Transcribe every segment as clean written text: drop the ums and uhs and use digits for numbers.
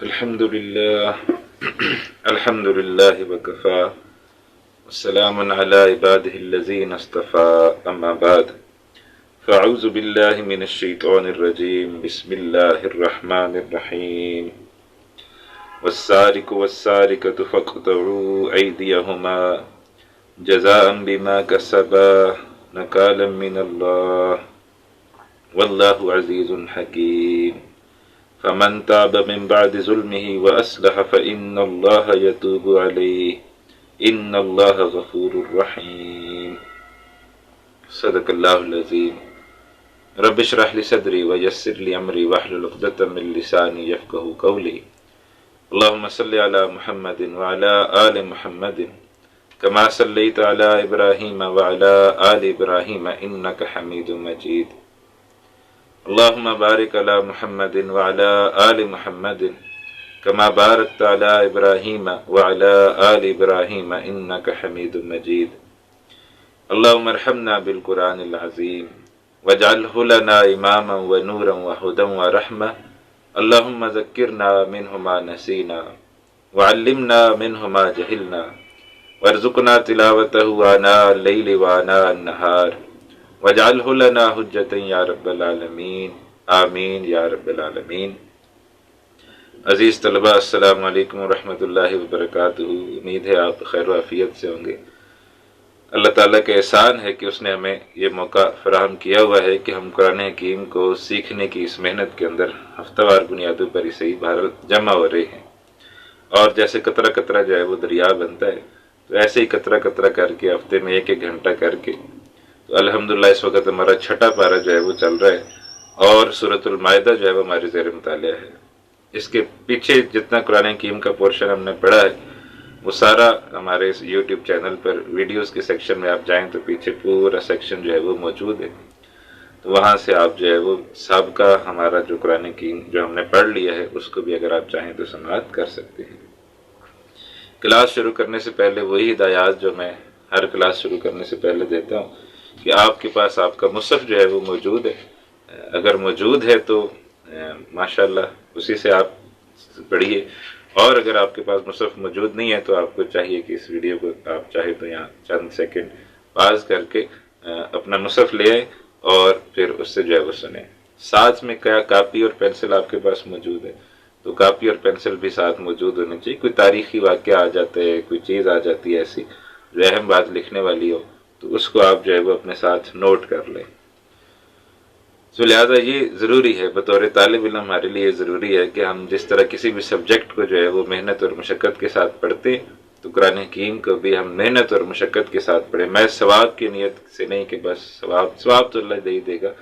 الحمد لله الحمد لله وكفى والسلام على عباده الذين اصطفى أما بعد فأعوذ بالله من الشيطان الرجيم بسم الله الرحمن الرحيم والسارق والسارقة فاقطعوا أيديهما جزاء بما كسبا نكالا من الله والله عزيز حكيم فمن تاب من بعد ظلمه وأصلح فإن الله يتوب عليه إن الله غفور رحيم صدق الله العظيم رب اشرح لي صدري ويسر لي أمري واحلل عقدة من لساني يفقهوا قولي اللهم صل على محمد وعلى آل محمد كما صليت على إبراهيم وعلى آل إبراهيم إنك حميد مجيد اللهم بارك على محمد وعلى آل محمد كما باركت على إبراهيم وعلى آل إبراهيم إنك حميد مجيد اللهم ارحمنا بالقرآن العظيم واجعله لنا إماما ونورا وهدى ورحمة اللهم ذكرنا منه ما نسينا وعلمنا منه ما جهلنا وارزقنا تلاوته آناء الليل وآناء النهار وجعله لنا حجة یا رب العالمین آمین یا رب العالمین۔ عزیز طلبہ السلام علیکم ورحمۃ اللہ وبرکاتہ۔ امید ہے آپ خیر و عافیت سے ہوں گے۔ اللہ تعالیٰ کا احسان ہے کہ اس نے ہمیں یہ موقع فراہم کیا ہوا ہے کہ ہم قرآن حکیم کو سیکھنے کی اس محنت کے اندر ہفتہ وار بنیادوں پر ہی صحیح بہرحال جمع ہو رہے ہیں، اور جیسے قطرہ قطرہ جو ہے وہ دریا بنتا ہے، تو ایسے ہی قطرہ قطرہ کر کے ہفتے میں ایک ایک گھنٹہ کر کے تو الحمدللہ اس وقت ہمارا چھٹا پارہ جو ہے وہ چل رہا ہے، اور سورۃ المائدہ جو ہے وہ ہماری زیر مطالعہ ہے۔ اس کے پیچھے جتنا قرآن حکیم کا پورشن ہم نے پڑھا ہے وہ سارا ہمارے اس یوٹیوب چینل پر ویڈیوز کے سیکشن میں آپ جائیں تو پیچھے پورا سیکشن جو ہے وہ موجود ہے، تو وہاں سے آپ جو ہے وہ سابقہ ہمارا جو قرآن حکیم جو ہم نے پڑھ لیا ہے اس کو بھی اگر آپ چاہیں تو سماعت کر سکتے ہیں۔ کلاس شروع کرنے سے پہلے وہی ہدایات جو میں ہر کلاس شروع کرنے سے پہلے دیتا ہوں کہ آپ کے پاس آپ کا مصحف جو ہے وہ موجود ہے، اگر موجود ہے تو ماشاءاللہ اسی سے آپ پڑھیے، اور اگر آپ کے پاس مصحف موجود نہیں ہے تو آپ کو چاہیے کہ اس ویڈیو کو آپ چاہے تو یہاں چند سیکنڈ پاز کر کے اپنا مصحف لے آئیں اور پھر اس سے جو ہے وہ سنیں۔ ساتھ میں کیا کاپی اور پینسل آپ کے پاس موجود ہے تو کاپی اور پینسل بھی ساتھ موجود ہونے چاہیے۔ کوئی تاریخی واقعہ آ جاتا ہے، کوئی چیز آ جاتی ہے ایسی جو اہم بات لکھنے والی ہو تو اس کو آپ جو ہے وہ اپنے ساتھ نوٹ کر لیں۔ تو لہٰذا یہ ضروری ہے، بطور طالب علم ہمارے لیے ضروری ہے کہ ہم جس طرح کسی بھی سبجیکٹ کو جو ہے وہ محنت اور مشقت کے ساتھ پڑھتے ہیں تو قرآن حکیم کو بھی ہم محنت اور مشقت کے ساتھ پڑھیں۔ میں ثواب کی نیت سے نہیں کہ بس ثواب تو اللہ دے ہی دے گا،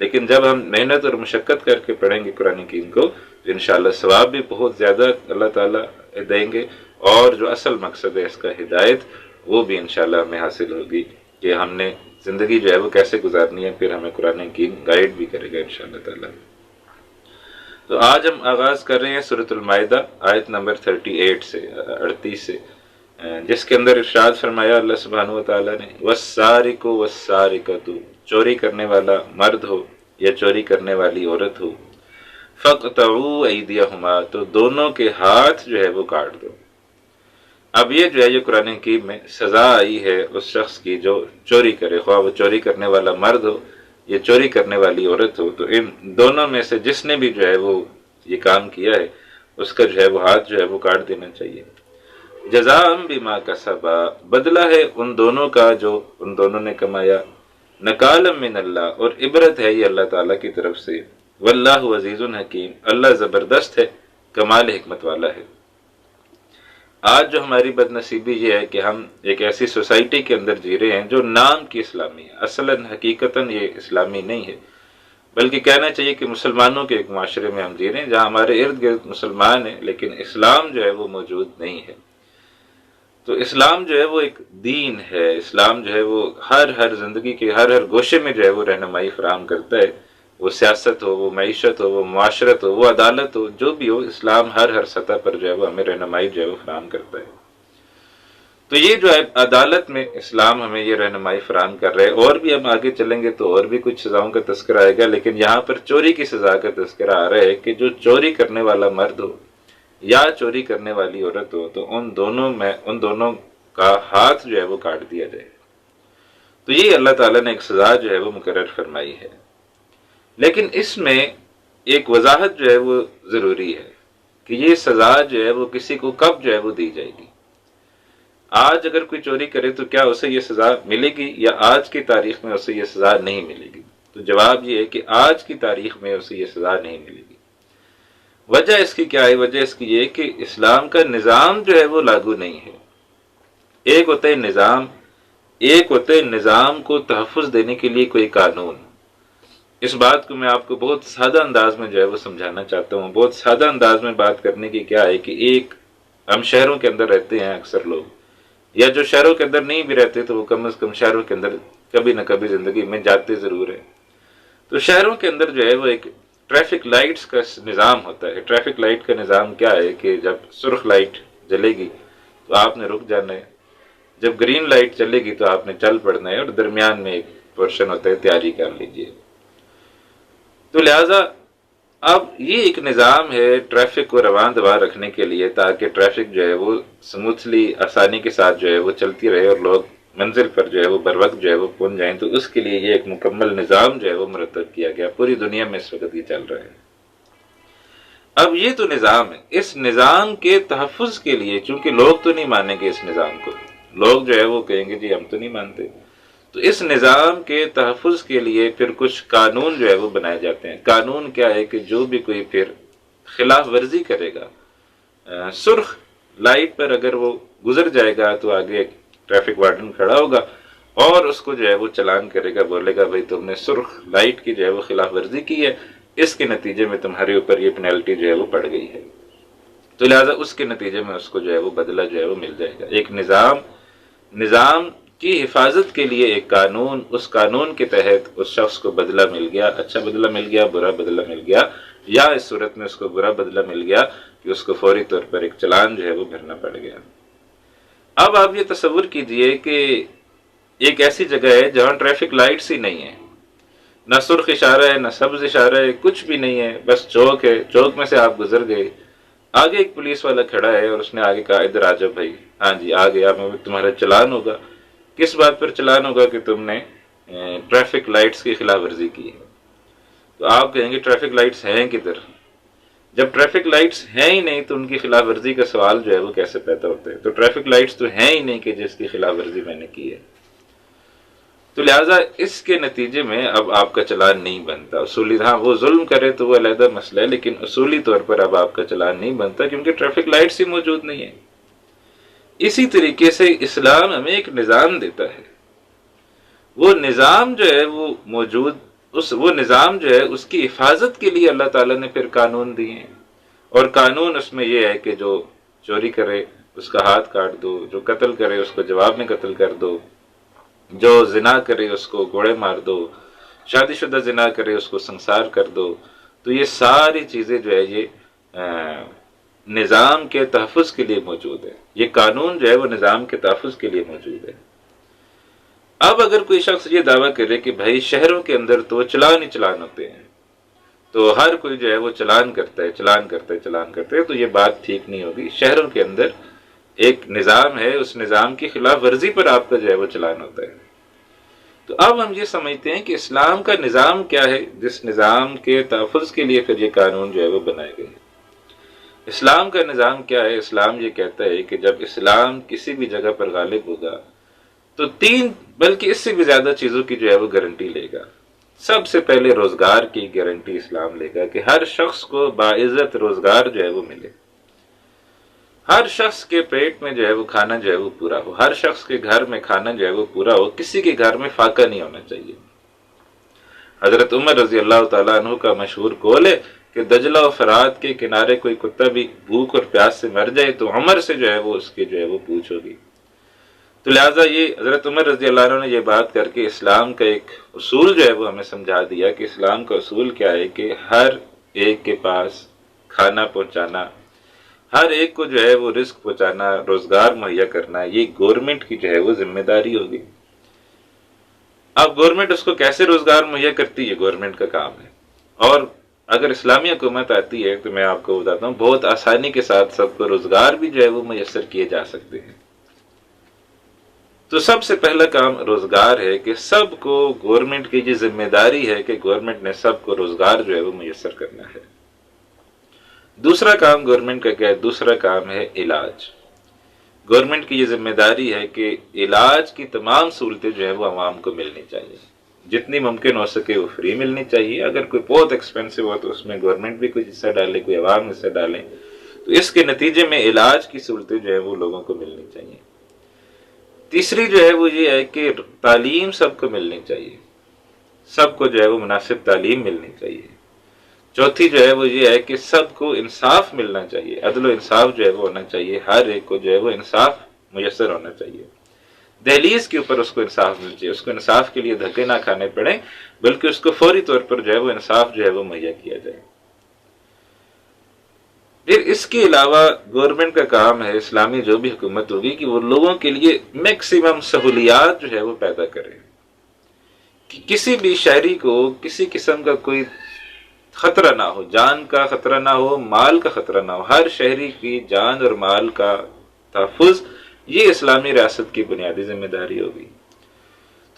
لیکن جب ہم محنت اور مشقت کر کے پڑھیں گے قرآن حکیم کو تو انشاءاللہ ثواب بھی بہت زیادہ اللہ تعالیٰ دیں گے، اور جو اصل مقصد ہے اس کا ہدایت وہ بھی انشاءاللہ ہمیں حاصل ہوگی کہ ہم نے زندگی جو ہے وہ کیسے گزارنی ہے، پھر ہمیں قرآن حکیم گائیڈ بھی کرے گا انشاءاللہ تعالیٰ۔ تو آج ہم آغاز کر رہے ہیں سورۃ المائدہ آیت نمبر 38 سے 38 سے، جس کے اندر ارشاد فرمایا اللہ سبحانہ و تعالیٰ نے وَالسَّارِقُ وَالسَّارِقَةُ، چوری کرنے والا مرد ہو یا چوری کرنے والی عورت ہو، فَاقْطَعُوا أَيْدِيَهُمَا، تو دونوں کے ہاتھ جو ہے وہ کاٹ دو۔ اب یہ جو ہے یہ قرآن حکیم میں سزا آئی ہے اس شخص کی جو چوری کرے، خواہ وہ چوری کرنے والا مرد ہو یا چوری کرنے والی عورت ہو، تو ان دونوں میں سے جس نے بھی جو ہے وہ یہ کام کیا ہے اس کا جو ہے وہ ہاتھ جو ہے وہ کاٹ دینا چاہیے۔ جزاء بما کسبا، بدلہ ہے ان دونوں کا جو ان دونوں نے کمایا، نکالا من اللہ، اور عبرت ہے یہ اللہ تعالیٰ کی طرف سے، واللہ عزیز حکیم، اللہ زبردست ہے، کمال حکمت والا ہے۔ آج جو ہماری بد نصیبی یہ ہے کہ ہم ایک ایسی سوسائٹی کے اندر جی رہے ہیں جو نام کی اسلامی ہے، اصلاً حقیقتاً یہ اسلامی نہیں ہے، بلکہ کہنا چاہیے کہ مسلمانوں کے ایک معاشرے میں ہم جی رہے ہیں جہاں ہمارے ارد گرد مسلمان ہیں لیکن اسلام جو ہے وہ موجود نہیں ہے۔ تو اسلام جو ہے وہ ایک دین ہے، اسلام جو ہے وہ ہر زندگی کے ہر گوشے میں جو ہے وہ رہنمائی فراہم کرتا ہے، وہ سیاست ہو، وہ معیشت ہو، وہ معاشرت ہو، وہ عدالت ہو، جو بھی ہو، اسلام ہر سطح پر جو ہے وہ ہمیں رہنمائی جو ہے وہ فراہم کرتا ہے۔ تو یہ جو ہے عدالت میں اسلام ہمیں یہ رہنمائی فراہم کر رہے ہیں، اور بھی ہم آگے چلیں گے تو اور بھی کچھ سزاؤں کا تذکرہ آئے گا، لیکن یہاں پر چوری کی سزا کا تذکرہ آ رہا ہے کہ جو چوری کرنے والا مرد ہو یا چوری کرنے والی عورت ہو تو ان دونوں کا ہاتھ جو ہے وہ کاٹ دیا جائے۔ تو یہ اللہ تعالیٰ نے ایک سزا جو ہے وہ مقرر فرمائی ہے، لیکن اس میں ایک وضاحت جو ہے وہ ضروری ہے کہ یہ سزا جو ہے وہ کسی کو کب جو ہے وہ دی جائے گی۔ آج اگر کوئی چوری کرے تو کیا اسے یہ سزا ملے گی، یا آج کی تاریخ میں اسے یہ سزا نہیں ملے گی؟ تو جواب یہ ہے کہ آج کی تاریخ میں اسے یہ سزا نہیں ملے گی۔ وجہ اس کی کیا ہے؟ وجہ اس کی یہ کہ اسلام کا نظام جو ہے وہ لاگو نہیں ہے۔ ایک ہوتا ہے نظام کو تحفظ دینے کے لیے کوئی قانون۔ اس بات کو میں آپ کو بہت سادہ انداز میں جو ہے وہ سمجھانا چاہتا ہوں۔ بہت سادہ انداز میں بات کرنے کی کیا ہے کہ ہم شہروں کے اندر رہتے ہیں اکثر لوگ، یا جو شہروں کے اندر نہیں بھی رہتے تو وہ کم از کم شہروں کے اندر کبھی نہ کبھی زندگی میں جاتے ضرور ہیں۔ تو شہروں کے اندر جو ہے وہ ایک ٹریفک لائٹس کا نظام ہوتا ہے۔ ٹریفک لائٹ کا نظام کیا ہے کہ جب سرخ لائٹ جلے گی تو آپ نے رک جانا ہے، جب گرین لائٹ چلے گی تو آپ نے چل پڑنا ہے، اور درمیان میں ایک پورشن ہوتا ہے تیاری کر لیجئے۔ تو لہٰذا اب یہ ایک نظام ہے ٹریفک کو رواں دواں رکھنے کے لیے، تاکہ ٹریفک جو ہے وہ سموتھلی آسانی کے ساتھ جو ہے وہ چلتی رہے اور لوگ منزل پر جو ہے وہ بر وقت جو ہے وہ پہنچ جائیں۔ تو اس کے لیے یہ ایک مکمل نظام جو ہے وہ مرتب کیا گیا، پوری دنیا میں اس وقت یہ چل رہا ہے۔ اب یہ تو نظام ہے، اس نظام کے تحفظ کے لیے چونکہ لوگ تو نہیں مانیں گے اس نظام کو، لوگ جو ہے وہ کہیں گے جی ہم تو نہیں مانتے، تو اس نظام کے تحفظ کے لیے پھر کچھ قانون جو ہے وہ بنائے جاتے ہیں۔ قانون کیا ہے کہ جو بھی کوئی پھر خلاف ورزی کرے گا، سرخ لائٹ پر اگر وہ گزر جائے گا تو آگے ایک ٹریفک وارڈن کھڑا ہوگا اور اس کو جو ہے وہ چلان کرے گا، بولے گا بھائی تم نے سرخ لائٹ کی جو ہے وہ خلاف ورزی کی ہے، اس کے نتیجے میں تمہارے اوپر یہ پینلٹی جو ہے وہ پڑ گئی ہے۔ تو لہٰذا اس کے نتیجے میں اس کو جو ہے وہ بدلہ جو ہے وہ مل جائے گا۔ ایک نظام کی حفاظت کے لیے ایک قانون، اس قانون کے تحت اس شخص کو بدلہ مل گیا، اچھا بدلہ مل گیا، برا بدلہ مل گیا، یا اس صورت میں اس کو برا بدلہ مل گیا کہ اس کو فوری طور پر ایک چلان جو ہے وہ بھرنا پڑ گیا۔ اب آپ یہ تصور کیجئے کہ ایک ایسی جگہ ہے جہاں ٹریفک لائٹس ہی نہیں ہے، نہ سرخ اشارہ ہے، نہ سبز اشارہ ہے، کچھ بھی نہیں ہے، بس چوک ہے، چوک میں سے آپ گزر گئے، آگے ایک پولیس والا کھڑا ہے اور اس نے آگے کہا ادھر آ جاؤ بھائی، ہاں جی آ گیا میں، تمہارا چلان ہوگا۔ کس بات پر چلان ہوگا؟ کہ تم نے ٹریفک لائٹس کی خلاف ورزی کی ہے۔ تو آپ کہیں گے ٹریفک لائٹس ہیں کدھر؟ جب ٹریفک لائٹس ہیں ہی نہیں تو ان کی خلاف ورزی کا سوال جو ہے وہ کیسے پیدا ہوتا ہے؟ تو ٹریفک لائٹس تو ہیں ہی نہیں کہ جس کی خلاف ورزی میں نے کی ہے۔ تو لہٰذا اس کے نتیجے میں اب آپ کا چلان نہیں بنتا اصولی، ہاں وہ ظلم کرے تو وہ علیحدہ مسئلہ ہے، لیکن اصولی طور پر اب آپ کا چلان نہیں بنتا کیونکہ ٹریفک لائٹس ہی موجود نہیں ہے۔ اسی طریقے سے اسلام ہمیں ایک نظام دیتا ہے، وہ نظام جو ہے وہ موجود، وہ نظام جو ہے اس کی حفاظت کے لیے اللہ تعالیٰ نے پھر قانون دیے ہیں، اور قانون اس میں یہ ہے کہ جو چوری کرے اس کا ہاتھ کاٹ دو، جو قتل کرے اس کو جواب میں قتل کر دو، جو زنا کرے اس کو گوڑے مار دو، شادی شدہ زنا کرے اس کو سنسار کر دو۔ تو یہ ساری چیزیں جو ہے یہ نظام کے تحفظ کے لیے موجود ہے، یہ قانون جو ہے وہ نظام کے تحفظ کے لیے موجود ہے۔ اب اگر کوئی شخص یہ دعویٰ کرے کہ بھائی شہروں کے اندر تو چلان ہی چلان ہوتے ہیں، تو ہر کوئی جو ہے وہ چلان کرتا ہے، تو یہ بات ٹھیک نہیں ہوگی۔ شہروں کے اندر ایک نظام ہے، اس نظام کی خلاف ورزی پر آپ کا جو ہے وہ چلان ہوتا ہے۔ تو اب ہم یہ سمجھتے ہیں کہ اسلام کا نظام کیا ہے، جس نظام کے تحفظ کے لیے پھر یہ قانون جو ہے وہ بنائے گئے۔ اسلام کا نظام کیا ہے؟ اسلام یہ کہتا ہے کہ جب اسلام کسی بھی جگہ پر غالب ہوگا تو بلکہ اس سے بھی زیادہ چیزوں کی جو ہے وہ گارنٹی لے گا۔ سب سے پہلے روزگار کی گارنٹی اسلام لے گا کہ ہر شخص کو باعزت روزگار جو ہے وہ ملے، ہر شخص کے پیٹ میں جو ہے وہ کھانا جو ہے وہ پورا ہو، ہر شخص کے گھر میں کھانا جو ہے وہ پورا ہو، کسی کے گھر میں فاقہ نہیں ہونا چاہیے۔ حضرت عمر رضی اللہ تعالیٰ عنہ کا مشہور قول ہے کہ دجلہ و فرات کے کنارے کوئی کتا بھی بھوک اور پیاس سے مر جائے تو عمر سے جو ہے وہ اس کی جو ہے وہ پوچھ ہوگی۔ تو لہٰذا یہ حضرت عمر رضی اللہ عنہ نے یہ بات کر کے اسلام کا ایک اصول جو ہے وہ ہمیں سمجھا دیا کہ اسلام کا اصول کیا ہے کہ ہر ایک کے پاس کھانا پہنچانا، ہر ایک کو جو ہے وہ رزق پہنچانا، روزگار مہیا کرنا، یہ گورنمنٹ کی جو ہے وہ ذمہ داری ہوگی۔ اب گورنمنٹ اس کو کیسے روزگار مہیا کرتی ہے، گورنمنٹ کا کام ہے، اور اگر اسلامی حکومت آتی ہے تو میں آپ کو بتاتا ہوں بہت آسانی کے ساتھ سب کو روزگار بھی جو ہے وہ میسر کیے جا سکتے ہیں۔ تو سب سے پہلا کام روزگار ہے کہ سب کو گورنمنٹ کی یہ ذمہ داری ہے کہ گورنمنٹ نے سب کو روزگار جو ہے وہ میسر کرنا ہے۔ دوسرا کام گورنمنٹ کا کیا ہے؟ دوسرا کام ہے علاج۔ گورنمنٹ کی یہ ذمہ داری ہے کہ علاج کی تمام سہولتیں جو ہے وہ عوام کو ملنی چاہیے، جتنی ممکن ہو سکے وہ فری ملنی چاہیے۔ اگر کوئی بہت ایکسپینسو ہو تو اس میں گورنمنٹ بھی کوئی حصہ ڈالے، کوئی عوام حصہ ڈالیں، تو اس کے نتیجے میں علاج کی سہولتیں جو ہے وہ لوگوں کو ملنی چاہیے۔ تیسری جو ہے وہ یہ ہے کہ تعلیم سب کو ملنی چاہیے، سب کو جو ہے وہ مناسب تعلیم ملنی چاہیے۔ چوتھی جو ہے وہ یہ ہے کہ سب کو انصاف ملنا چاہیے، عدل و انصاف جو ہے وہ ہونا چاہیے، ہر ایک کو جو ہے وہ انصاف میسر ہونا چاہیے، دہلیز کے اوپر اس کو انصاف ملنا چاہیے، اس کو انصاف کے لیے دھکے نہ کھانے پڑیں، بلکہ اس کو فوری طور پر جو ہے وہ انصاف جو ہے وہ مہیا کیا جائے۔ پھر اس کے علاوہ گورنمنٹ کا کام ہے، اسلامی جو بھی حکومت ہوگی، کہ وہ لوگوں کے لیے میکسیمم سہولیات جو ہے وہ پیدا کرے، کہ کسی بھی شہری کو کسی قسم کا کوئی خطرہ نہ ہو، جان کا خطرہ نہ ہو، مال کا خطرہ نہ ہو، ہر شہری کی جان اور مال کا تحفظ یہ اسلامی ریاست کی بنیادی ذمہ داری ہوگی۔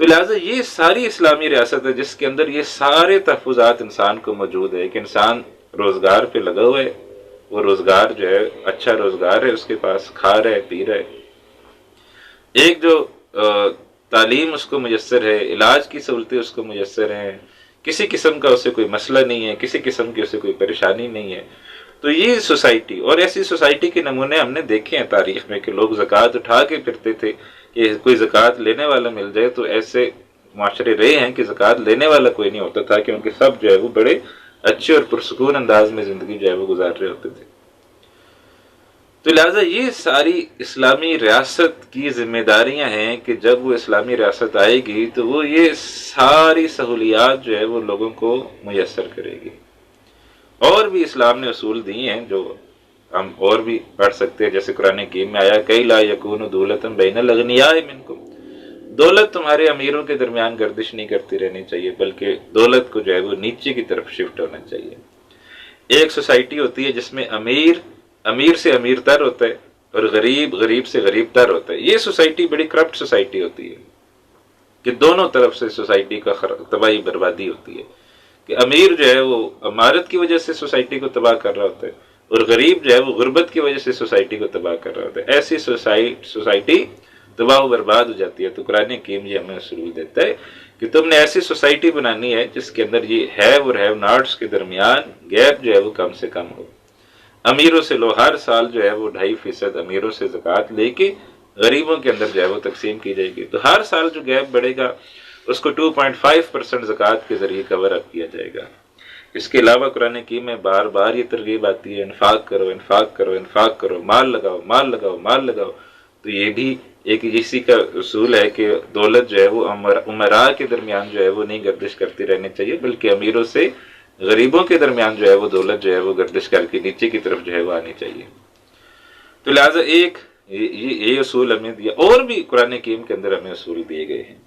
تو لہٰذا یہ ساری اسلامی ریاست ہے جس کے اندر یہ سارے تحفظات انسان کو موجود ہے، کہ انسان روزگار پہ لگا ہوا ہے، وہ روزگار جو ہے اچھا روزگار ہے، اس کے پاس کھا رہا ہے، پی رہا ہے، ایک جو تعلیم اس کو میسر ہے، علاج کی سہولتیں اس کو میسر ہیں، کسی قسم کا اسے کوئی مسئلہ نہیں ہے، کسی قسم کی اسے کوئی پریشانی نہیں ہے۔ تو یہ سوسائٹی، اور ایسی سوسائٹی کے نمونے ہم نے دیکھے ہیں تاریخ میں، کہ لوگ زکوٰۃ اٹھا کے پھرتے تھے، کہ کوئی زکوٰۃ لینے والا مل جائے، تو ایسے معاشرے رہے ہیں کہ زکوٰۃ لینے والا کوئی نہیں ہوتا تھا، کیونکہ سب جو ہے وہ بڑے اچھے اور پرسکون انداز میں زندگی جو ہے وہ گزار رہے ہوتے تھے۔ تو لہٰذا یہ ساری اسلامی ریاست کی ذمہ داریاں ہیں کہ جب وہ اسلامی ریاست آئے گی تو وہ یہ ساری سہولیات جو ہے وہ لوگوں کو میسر کرے گی۔ اور بھی اسلام نے اصول دیے ہیں جو ہم اور بھی پڑھ سکتے ہیں، جیسے قرآن حکیم میں آیا کئی لا یکون دولۃ بین الاغنیاء منکم، دولت تمہارے امیروں کے درمیان گردش نہیں کرتی رہنی چاہیے، بلکہ دولت کو جو ہے وہ نیچے کی طرف شفٹ ہونا چاہیے۔ ایک سوسائٹی ہوتی ہے جس میں امیر سے امیر تر ہوتا ہے، اور غریب سے غریب تر ہوتا ہے۔ یہ سوسائٹی بڑی کرپٹ سوسائٹی ہوتی ہے، کہ دونوں طرف سے سوسائٹی کا تباہی بربادی ہوتی ہے، کہ امیر جو ہے وہ امارت کی وجہ سے سوسائٹی کو تباہ کر رہا ہوتا ہے، اور غریب جو ہے وہ غربت کی وجہ سے سوسائٹی کو تباہ کر رہا ہوتا ہے۔ ایسی سوسائٹی تباہ و برباد ہو جاتی ہے۔ تو قرآن حکیم یہ ہمیں اصول دیتا ہے کہ تم نے ایسی سوسائٹی بنانی ہے جس کے اندر یہ ہیو اور ہیو ناٹس کے درمیان گیپ جو ہے وہ کم سے کم ہو۔ امیروں سے لو، ہر سال جو ہے وہ 2.5% امیروں سے زکوٰۃ لے کے غریبوں کے اندر جو ہے وہ تقسیم کی جائے گی، تو ہر سال جو گیپ بڑھے گا اس کو 2.5% زکوٰۃ کے ذریعے کور اپ کیا جائے گا۔ اس کے علاوہ قرآن حکیم میں بار بار یہ ترغیب آتی ہے، انفاق کرو، انفاق کرو، انفاق کرو، مال لگاؤ، مال لگاؤ، مال لگاؤ۔ تو یہ بھی ایک اسی کا اصول ہے کہ دولت جو ہے وہ امراء کے درمیان جو ہے وہ نہیں گردش کرتی رہنی چاہیے، بلکہ امیروں سے غریبوں کے درمیان جو ہے وہ دولت جو ہے وہ گردش کر کے نیچے کی طرف جو ہے وہ آنی چاہیے۔ تو لہٰذا ایک یہ اصول ہمیں دیا، اور بھی قرآن حکیم کے اندر ہمیں اصول دیے گئے ہیں۔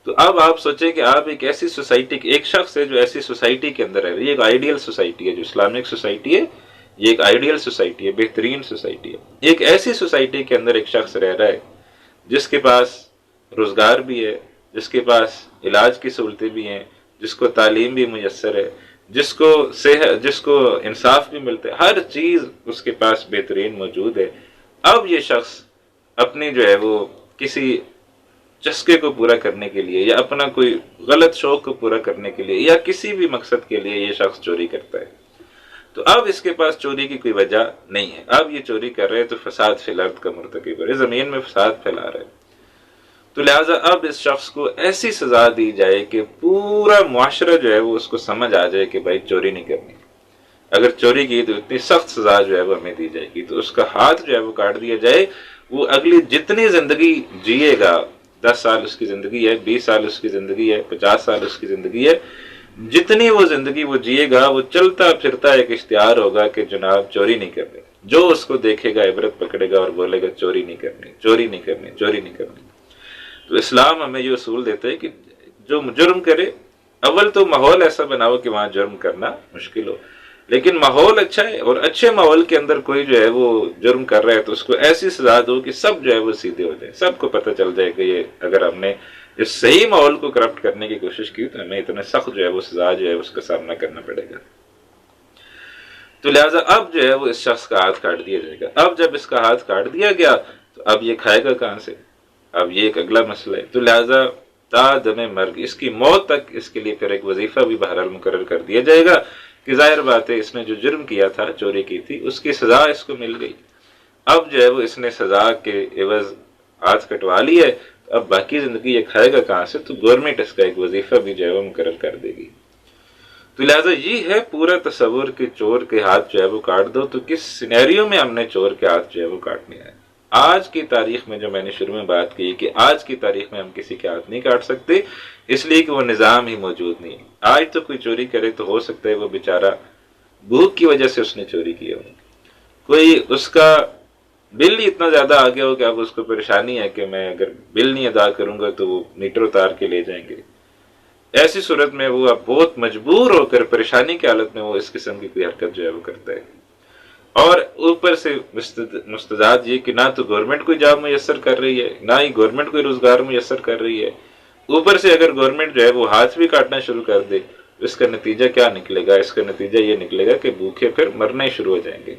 تو اب آپ سوچیں کہ آپ ایک ایسی سوسائٹی، ایک شخص ہے جو ایسی سوسائٹی کے اندر ہے، یہ ایک آئیڈیل سوسائٹی ہے، جو اسلامک سوسائٹی ہے یہ ایک آئیڈیل سوسائٹی ہے، بہترین سوسائٹی ہے۔ ایک ایسی سوسائٹی کے اندر ایک شخص رہ رہا ہے جس کے پاس روزگار بھی ہے، جس کے پاس علاج کی سہولتیں بھی ہیں، جس کو تعلیم بھی میسر ہے، جس کو صحت، جس کو انصاف بھی ملتا ہے، ہر چیز اس کے پاس بہترین موجود ہے۔ اب یہ شخص اپنی جو ہے وہ کسی چسکے کو پورا کرنے کے لیے، یا اپنا کوئی غلط شوق کو پورا کرنے کے لیے، یا کسی بھی مقصد کے لیے یہ شخص چوری کرتا ہے، تو اب اس کے پاس چوری کی کوئی وجہ نہیں ہے۔ اب یہ چوری کر رہے تو فساد فی الارض کا مرتکب ہے، زمین میں فساد پھیلا رہے ہیں۔ تو لہٰذا اب اس شخص کو ایسی سزا دی جائے کہ پورا معاشرہ جو ہے وہ اس کو سمجھ آ جائے کہ بھائی چوری نہیں کرنی، اگر چوری کی تو اتنی سخت سزا جو ہے وہ ہمیں دی جائے گی، تو اس کا ہاتھ جو ہے وہ کاٹ دیا جائے۔ وہ اگلی جتنی زندگی جیے گا، 10 سال اس کی زندگی ہے، 20 سال اس کی زندگی ہے، 50 سال اس کی زندگی ہے، جتنی وہ زندگی وہ جیے گا، وہ چلتا پھرتا ایک اشتہار ہوگا کہ جناب چوری نہیں کرنی۔ جو اس کو دیکھے گا عبرت پکڑے گا اور بولے گا چوری نہیں کرنی، چوری نہیں کرنی، چوری نہیں کرنی۔ تو اسلام ہمیں یہ اصول دیتا ہے کہ جو جرم کرے اول تو ماحول ایسا بناؤ کہ وہاں جرم کرنا مشکل ہو، لیکن ماحول اچھا ہے، اور اچھے ماحول کے اندر کوئی جو ہے وہ جرم کر رہا ہے تو اس کو ایسی سزا دو کہ سب جو ہے وہ سیدھے ہو جائیں، سب کو پتہ چل جائے کہ یہ اگر ہم نے اس صحیح ماحول کو کرپٹ کرنے کی کوشش کی تو ہمیں اتنا سخت جو ہے وہ سزا جو ہے اس کا سامنا کرنا پڑے گا۔ تو لہٰذا اب جو ہے وہ اس شخص کا ہاتھ کاٹ دیا جائے گا۔ اب جب اس کا ہاتھ کاٹ دیا گیا تو اب یہ کھائے گا کہاں سے؟ اب یہ ایک اگلا مسئلہ ہے۔ تو لہٰذا تا دم مرگ، اس کی موت تک اس کے لیے پھر ایک وظیفہ بھی بہرحال مقرر کر دیا جائے گا کہ ظاہر بات ہے اس نے جو جرم کیا تھا، چوری کی تھی، اس کی سزا اس کو مل گئی۔ اب جو ہے وہ اس نے سزا کے عوض ہاتھ کٹوا لی ہے، اب باقی زندگی یہ کھائے گا کہاں سے؟ تو گورنمنٹ اس کا ایک وظیفہ بھی جو ہے وہ مقرر کر دے گی۔ تو لہٰذا یہ ہے پورا تصور کہ چور کے ہاتھ جو ہے وہ کاٹ دو، تو کس سینیریو میں ہم نے چور کے ہاتھ جو ہے وہ کاٹنے ہیں؟ آج کی تاریخ میں، جو میں نے شروع میں بات کی کہ آج کی تاریخ میں ہم کسی کے ہاتھ نہیں کاٹ سکتے، اس لیے کہ وہ نظام ہی موجود نہیں ہے۔ آج تو کوئی چوری کرے تو ہو سکتا ہے وہ بیچارہ بھوک کی وجہ سے اس نے چوری کی ہو، کوئی اس کا بل ہی اتنا زیادہ آ گیا ہو کہ اب اس کو پریشانی ہے کہ میں اگر بل نہیں ادا کروں گا تو وہ میٹر اتار کے لے جائیں گے۔ ایسی صورت میں وہ اب بہت مجبور ہو کر پریشانی کی حالت میں وہ اس قسم کی کوئی حرکت جو ہے وہ کرتا ہے۔ اور اوپر سے مستضاد یہ کہ نہ تو گورنمنٹ کوئی جاب میسر کر رہی ہے، نہ ہی گورنمنٹ کوئی روزگار میسر کر رہی ہے، اوپر سے اگر گورنمنٹ جو ہے وہ ہاتھ بھی کاٹنا شروع کر دے تو اس کا نتیجہ کیا نکلے گا؟ اس کا نتیجہ یہ نکلے گا کہ بھوکے پھر مرنے شروع ہو جائیں گے۔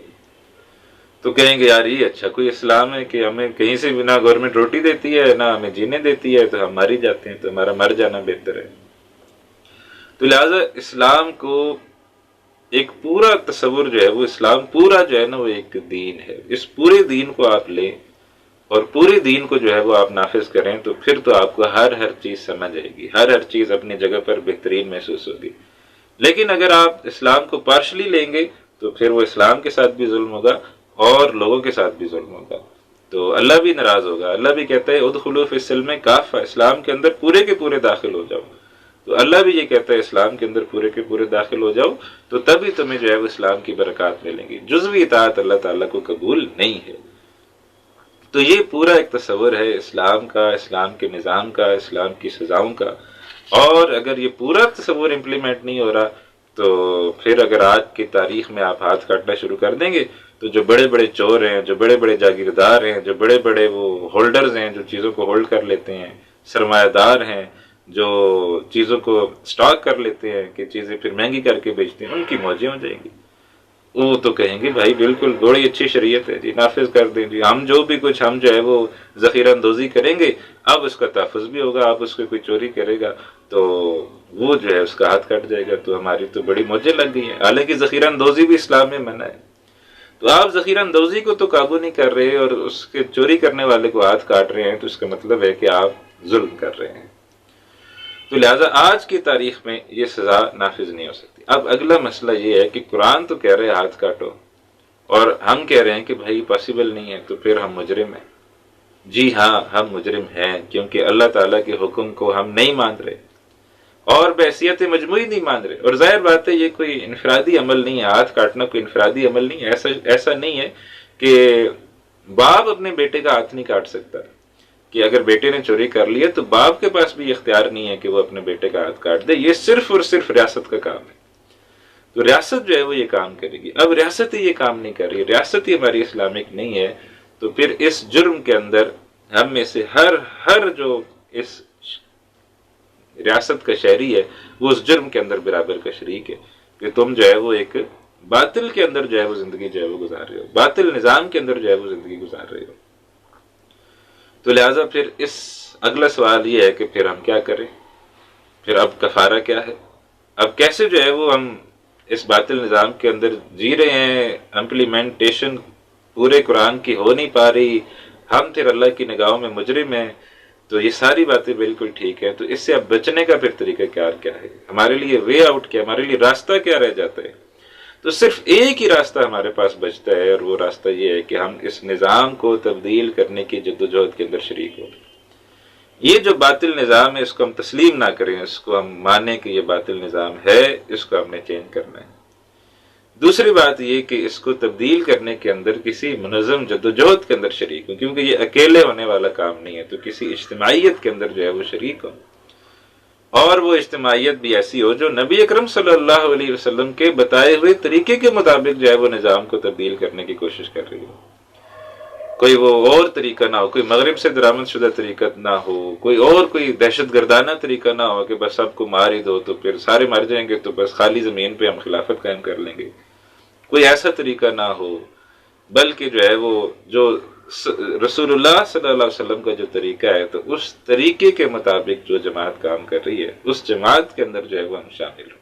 تو کہیں گے یار یہ اچھا کوئی اسلام ہے کہ ہمیں کہیں سے بھی نہ گورنمنٹ روٹی دیتی ہے نہ ہمیں جینے دیتی ہے، تو ہم مر ہی جاتے ہیں، تو ہمارا مر جانا بہتر ہے۔ تو لہٰذا اسلام کو ایک پورا تصور جو ہے وہ، اسلام پورا جو ہے نا وہ ایک دین ہے، اس پورے دین کو آپ لیں اور پورے دین کو جو ہے وہ آپ نافذ کریں تو پھر تو آپ کو ہر چیز سمجھ آئے گی، ہر چیز اپنی جگہ پر بہترین محسوس ہوگی۔ لیکن اگر آپ اسلام کو پارشلی لیں گے تو پھر وہ اسلام کے ساتھ بھی ظلم ہوگا اور لوگوں کے ساتھ بھی ظلم ہوگا، تو اللہ بھی ناراض ہوگا۔ اللہ بھی کہتا ہے ادخلوا فی السلم کافہ، اسلام کے اندر پورے کے پورے داخل ہو جاؤ، تو اللہ بھی یہ کہتا ہے اسلام کے اندر پورے کے پورے داخل ہو جاؤ، تو تبھی تمہیں جو ہے وہ اسلام کی برکات ملیں گی۔ جزوی اطاعت اللہ تعالیٰ کو قبول نہیں ہے۔ تو یہ پورا ایک تصور ہے اسلام کا، اسلام کے نظام کا، اسلام کی سزاؤں کا، اور اگر یہ پورا تصور امپلیمنٹ نہیں ہو رہا تو پھر اگر آج کی تاریخ میں آپ ہاتھ کاٹنا شروع کر دیں گے تو جو بڑے بڑے چور ہیں، جو بڑے بڑے جاگیردار ہیں، جو بڑے بڑے وہ ہولڈرز ہیں، جو چیزوں کو ہولڈ کر لیتے ہیں، سرمایہ دار ہیں، جو چیزوں کو سٹاک کر لیتے ہیں کہ چیزیں پھر مہنگی کر کے بیچتے ہیں، ان کی موجیں ہو جائیں گی۔ وہ تو کہیں گے بھائی بالکل بڑی اچھی شریعت ہے جی، نافذ کر دیں جی، ہم جو بھی کچھ ہم جو ہے وہ ذخیرہ اندوزی کریں گے، اب اس کا تحفظ بھی ہوگا، اب اس کو کوئی چوری کرے گا تو وہ جو ہے اس کا ہاتھ کٹ جائے گا، تو ہماری تو بڑی موجیں لگ گئی ہیں۔ حالانکہ ذخیرہ اندوزی بھی اسلام میں منع ہے، تو آپ ذخیرہ اندوزی کو تو قابو نہیں کر رہے اور اس کے چوری کرنے والے کو ہاتھ کاٹ رہے ہیں، تو اس کا مطلب ہے کہ آپ ظلم کر رہے ہیں۔ تو لہٰذا آج کی تاریخ میں یہ سزا نافذ نہیں ہو سکتی۔ اب اگلا مسئلہ یہ ہے کہ قرآن تو کہہ رہے ہیں ہاتھ کاٹو، اور ہم کہہ رہے ہیں کہ بھائی پاسبل نہیں ہے، تو پھر ہم مجرم ہیں۔ جی ہاں ہم مجرم ہیں، کیونکہ اللہ تعالیٰ کے حکم کو ہم نہیں مان رہے اور بحیثیت مجموعی نہیں مان رہے، اور ظاہر بات ہے یہ کوئی انفرادی عمل نہیں ہے، ہاتھ کاٹنا کوئی انفرادی عمل نہیں ہے۔ ایسا نہیں ہے کہ باپ اپنے بیٹے کا ہاتھ نہیں کاٹ سکتا، کہ اگر بیٹے نے چوری کر لی ہے تو باپ کے پاس بھی اختیار نہیں ہے کہ وہ اپنے بیٹے کا ہاتھ کاٹ دے، یہ صرف اور صرف ریاست کا کام ہے۔ تو ریاست جو ہے وہ یہ کام کرے گی۔ اب ریاست ہی یہ کام نہیں کر رہی، ریاست ہی ہماری اسلامک نہیں ہے، تو پھر اس جرم کے اندر ہم میں سے ہر جو اس ریاست کا شہری ہے وہ اس جرم کے اندر برابر کا شریک ہے، کہ تم جو ہے وہ ایک باطل کے اندر جو ہے وہ زندگی جو ہے وہ گزار رہے ہو، باطل نظام کے اندر جو ہے وہ زندگی گزار رہے ہو۔ تو لہٰذا پھر اس اگلا سوال یہ ہے کہ پھر ہم کیا کریں؟ پھر اب کفارہ کیا ہے؟ اب کیسے جو ہے وہ ہم اس باطل نظام کے اندر جی رہے ہیں، امپلیمنٹیشن پورے قرآن کی ہو نہیں پا رہی، ہم پھر اللہ کی نگاہوں میں مجرم ہیں، تو یہ ساری باتیں بالکل ٹھیک ہے، تو اس سے اب بچنے کا پھر طریقہ کار کیا ہے؟ ہمارے لیے وے آؤٹ کیا، ہمارے لیے راستہ کیا رہ جاتا ہے؟ تو صرف ایک ہی راستہ ہمارے پاس بچتا ہے، اور وہ راستہ یہ ہے کہ ہم اس نظام کو تبدیل کرنے کی جدوجہد کے اندر شریک ہوں۔ یہ جو باطل نظام ہے اس کو ہم تسلیم نہ کریں، اس کو ہم مانیں کہ یہ باطل نظام ہے، اس کو ہم نے چینج کرنا ہے۔ دوسری بات یہ کہ اس کو تبدیل کرنے کے اندر کسی منظم جدوجہد کے اندر شریک ہوں، کیونکہ یہ اکیلے ہونے والا کام نہیں ہے، تو کسی اجتماعیت کے اندر جو ہے وہ شریک ہوں۔ اور وہ اجتماعیت بھی ایسی ہو جو نبی اکرم صلی اللہ علیہ وسلم کے بتائے ہوئے طریقے کے مطابق جو ہے وہ نظام کو تبدیل کرنے کی کوشش کر رہی ہو. کوئی وہ اور طریقہ نہ ہو، کوئی مغرب سے درآمد شدہ طریقہ نہ ہو، کوئی دہشت گردانہ طریقہ نہ ہو کہ بس سب کو مار ہی دو تو پھر سارے مر جائیں گے تو بس خالی زمین پہ ہم خلافت قائم کر لیں گے. کوئی ایسا طریقہ نہ ہو، بلکہ جو ہے وہ جو رسول اللہ صلی اللہ علیہ وسلم کا جو طریقہ ہے تو اس طریقے کے مطابق جو جماعت کام کر رہی ہے اس جماعت کے اندر جو ہے وہ ہم شامل ہوں.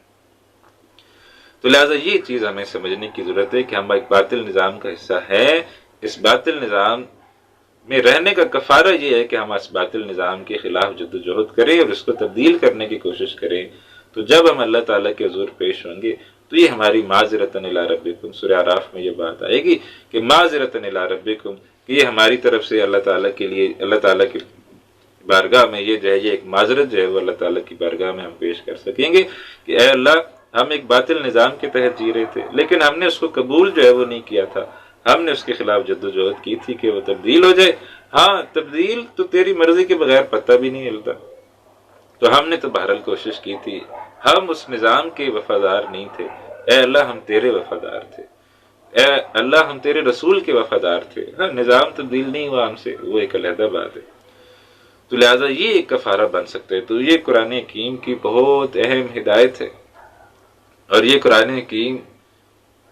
تو لہٰذا یہ چیز ہمیں سمجھنے کی ضرورت ہے کہ ہم ایک باطل نظام کا حصہ ہیں. اس باطل نظام میں رہنے کا کفارہ یہ ہے کہ ہم اس باطل نظام کے خلاف جدوجہد کریں اور اس کو تبدیل کرنے کی کوشش کریں. تو جب ہم اللہ تعالیٰ کے حضور پیش ہوں گے تو یہ ہماری معذرتاً الی ربکم، سورہ اعراف میں یہ بات آئے گی کہ معذرتاً الی ربکم، کہ یہ ہماری طرف سے اللہ تعالیٰ کے لیے، اللہ تعالیٰ کی بارگاہ میں یہ جو ہے یہ ایک معذرت جو ہے وہ اللہ تعالیٰ کی بارگاہ میں ہم پیش کر سکیں گے کہ اے اللہ، ہم ایک باطل نظام کے تحت جی رہے تھے لیکن ہم نے اس کو قبول جو ہے وہ نہیں کیا تھا، ہم نے اس کے خلاف جدوجہد کی تھی کہ وہ تبدیل ہو جائے. ہاں، تبدیل تو تیری مرضی کے بغیر پتہ بھی نہیں ہلتا، تو ہم نے تو بہرحال کوشش کی تھی. ہم اس نظام کے وفادار نہیں تھے. اے اللہ، ہم تیرے وفادار تھے. اے اللہ، ہم تیرے رسول کے وفادار تھے. ہاں، نظام تبدیل نہیں ہوا ہم سے، وہ ایک علیحدہ بات ہے. تو لہٰذا یہ ایک کفارہ بن سکتے ہے. تو یہ قرآن حکیم کی بہت اہم ہدایت ہے، اور یہ قرآن حکیم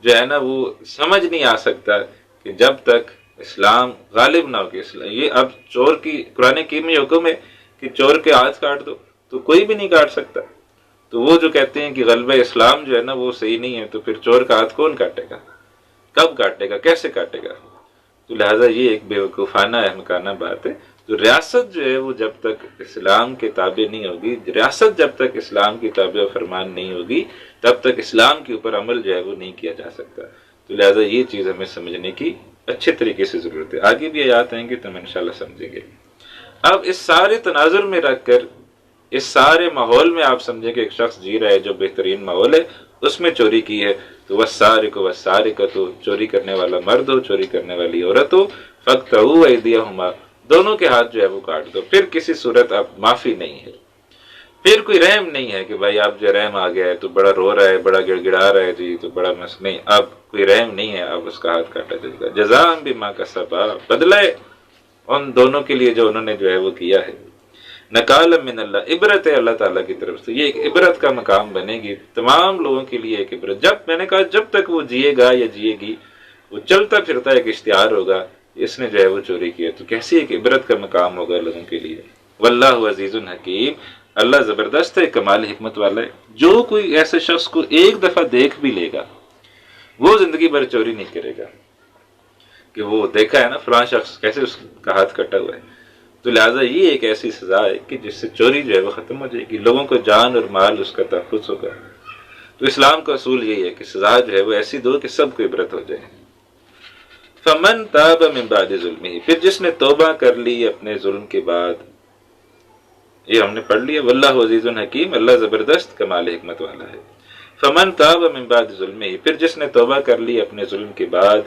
جو ہے نا وہ سمجھ نہیں آ سکتا کہ جب تک اسلام غالب نہ ہو کہ اسلام، یہ اب چور کی قرآن حکیم میں حکم ہے کہ چور کے ہاتھ کاٹ دو، تو کوئی بھی نہیں کاٹ سکتا. تو وہ جو کہتے ہیں کہ غلبہ اسلام جو ہے نا وہ صحیح نہیں ہے، تو پھر چور کا ہاتھ کون کاٹے گا، کب کاٹے گا، کیسے کاٹے گا؟ تو لہٰذا یہ ایک بے وقوفانہ احمقانہ بات ہے. تو ریاست جو ہے وہ جب تک اسلام کے تابع نہیں ہوگی، ریاست جب تک اسلام کی تابع و فرمان نہیں ہوگی تب تک اسلام کے اوپر عمل جو ہے وہ نہیں کیا جا سکتا. تو لہٰذا یہ چیز ہمیں سمجھنے کی اچھے طریقے سے ضرورت ہے. آگے بھی آیات آئیں گے تو ہم انشاءاللہ سمجھیں گے. اب اس سارے تناظر میں رکھ کر، اس سارے ماحول میں آپ سمجھیں کہ ایک شخص جی رہا ہے جو بہترین ماحول ہے، اس میں چوری کی ہے، تو والسارق والسارقۃ، چوری کرنے والا مرد ہو، چوری کرنے والی عورت ہو، فاقطعوا ایدیہما، دونوں کے ہاتھ جو ہے وہ کاٹ دو. پھر کسی صورت اب معافی نہیں ہے، پھر کوئی رحم نہیں ہے کہ بھائی اب جو رحم آ گیا ہے تو بڑا رو رہا ہے، بڑا گڑ گڑا رہا ہے جی تو بڑا نہیں، اب کوئی رحم نہیں ہے، اب اس کا ہاتھ کاٹا جائے گا. جزاء بما کسبا، بدلہ ان دونوں کے لیے جو انہوں نے جو ہے وہ کیا ہے. نکالا من اللہ، عبرت ہے اللہ تعالیٰ کی طرف سے. یہ ایک عبرت کا مقام بنے گی تمام لوگوں کے لیے، ایک عبرت. جب میں نے کہا جب تک وہ جیے گا یا جیے گی، وہ چلتا پھرتا ایک اشتہار ہوگا اس نے جو ہے وہ چوری کیا، تو کیسی ایک عبرت کا مقام ہوگا لوگوں کے لیے. واللہ عزیز حکیم، اللہ زبردست ہے، کمال حکمت والا ہے. جو کوئی ایسے شخص کو ایک دفعہ دیکھ بھی لے گا وہ زندگی بھر چوری نہیں کرے گا، کہ وہ دیکھا ہے نا فلاں شخص کیسے اس کا ہاتھ کٹا ہوا ہے. تو لہٰذا یہ ایک ایسی سزا ہے کہ جس سے چوری جو ہے وہ ختم ہو جائے گی، لوگوں کو جان اور مال اس کا تحفظ ہوگا. تو اسلام کا اصول یہی ہے کہ سزا جو ہے وہ ایسی دو کہ سب کو عبرت ہو جائے. فمن تاب من بعد ظلمہ، پھر جس نے توبہ کر لی اپنے ظلم کے بعد، یہ ہم نے پڑھ لیا. واللہ عزیز حکیم، اللہ زبردست کمال حکمت والا ہے. فمن تاب من بعد ظلمہ، پھر جس نے توبہ کر لی اپنے ظلم کے بعد،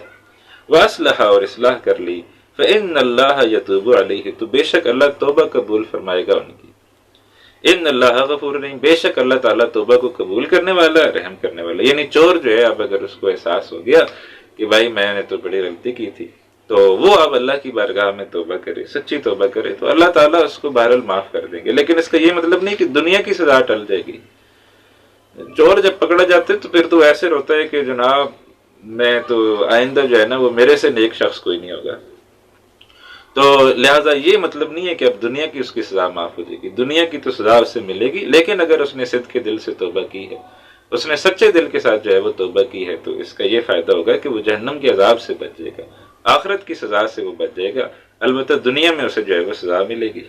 واصلح، اور اصلاح کر لی، فإن اللہ یتوب علیہ، تو بے شک اللہ توبہ قبول فرمائے گا ان کی. ان اللہ غفور رحیم، بے شک اللہ تعالیٰ توبہ کو قبول کرنے والا، رحم کرنے والا. یعنی چور جو ہے اب اگر اس کو احساس ہو گیا کہ بھائی میں نے تو بڑی غلطی کی تھی، تو وہ اب اللہ کی بارگاہ میں توبہ کرے، سچی توبہ کرے، تو اللہ تعالیٰ اس کو بہرحال معاف کر دیں گے. لیکن اس کا یہ مطلب نہیں کہ دنیا کی سزا ٹل جائے گی. چور جب پکڑا جاتے تو پھر تو ایسے روتا ہے کہ جناب میں تو آئندہ جو ہے نا وہ میرے سے نیک شخص کوئی نہیں ہوگا. تو لہٰذا یہ مطلب نہیں ہے کہ اب دنیا کی اس کی سزا معاف ہو جائے گی، دنیا کی تو سزا اس سے ملے گی. لیکن اگر اس نے صدق کے دل سے توبہ کی ہے، اس نے سچے دل کے ساتھ جو ہے وہ توبہ کی ہے، تو اس کا یہ فائدہ ہوگا کہ وہ جہنم کے عذاب سے بچ جائے گا، آخرت کی سزا سے وہ بچ جائے گا. البتہ دنیا میں اسے جو ہے وہ سزا ملے گی.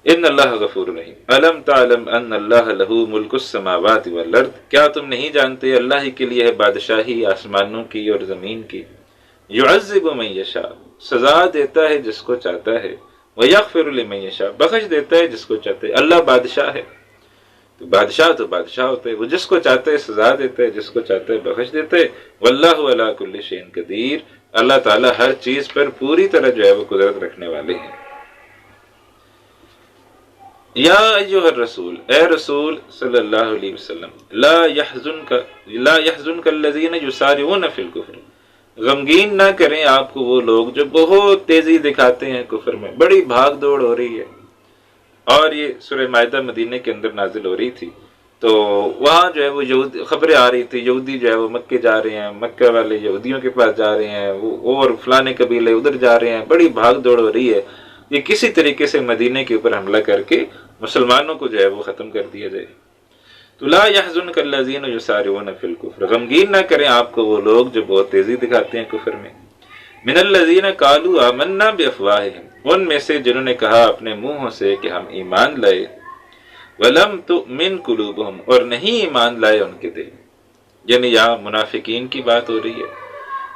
ان اللہ غفور رحیم. الم تعلم ان اللہ لہ ملک السماوات والارض، کیا تم نہیں جانتے اللہ ہی کے لیے ہے بادشاہی آسمانوں کی اور زمین کی. یعذب من یشاء، سزا دیتا ہے جس کو چاہتا ہے، ویغفر لمن یشاء، بخش دیتا ہے جس کو چاہتا ہے. اللہ بادشاہ ہے، تو بادشاہ ہوتا ہے، وہ جس کو چاہتا ہے سزا دیتا ہے، جس کو چاہتا ہے بخش دیتا ہے. واللہ علی کل شیء قدیر، اللہ تعالیٰ ہر چیز پر پوری طرح جو ہے وہ قدرت رکھنے والے ہیں. یا ایھا الرسول، اے رسول صلی اللہ علیہ وسلم، لا يحزنک الذین یسارعون فی الکفر، غمگین نہ کریں آپ کو وہ لوگ جو بہت تیزی دکھاتے ہیں کفر میں، بڑی بھاگ دوڑ ہو رہی ہے۔ اور یہ سورہ مائدہ مدینے کے اندر نازل ہو رہی تھی، تو وہاں جو ہے وہ خبریں آ رہی تھی، یہودی جو ہے وہ مکے جا رہے ہیں، مکہ والے یہودیوں کے پاس جا رہے ہیں، وہ اور فلانے قبیلے ادھر جا رہے ہیں، بڑی بھاگ دوڑ ہو رہی ہے، یہ کسی طریقے سے مدینے کے اوپر حملہ کر کے مسلمانوں کو جو ہے وہ ختم کر دیا جائے۔ تو لا يحزنک الذین یسارعون فی الکفر، غمگین نہ کریں آپ کو وہ لوگ جو بہت تیزی دکھاتے ہیں کفر میں، من الذین قالوا آمنا بافواہہم، ان میں سے جنہوں نے کہا اپنے منہوں سے کہ ہم ایمان لائے، ولم تؤمن قلوبہم، اور نہیں ایمان لائے ان کے دل۔ یعنی یہاں منافقین کی بات ہو رہی ہے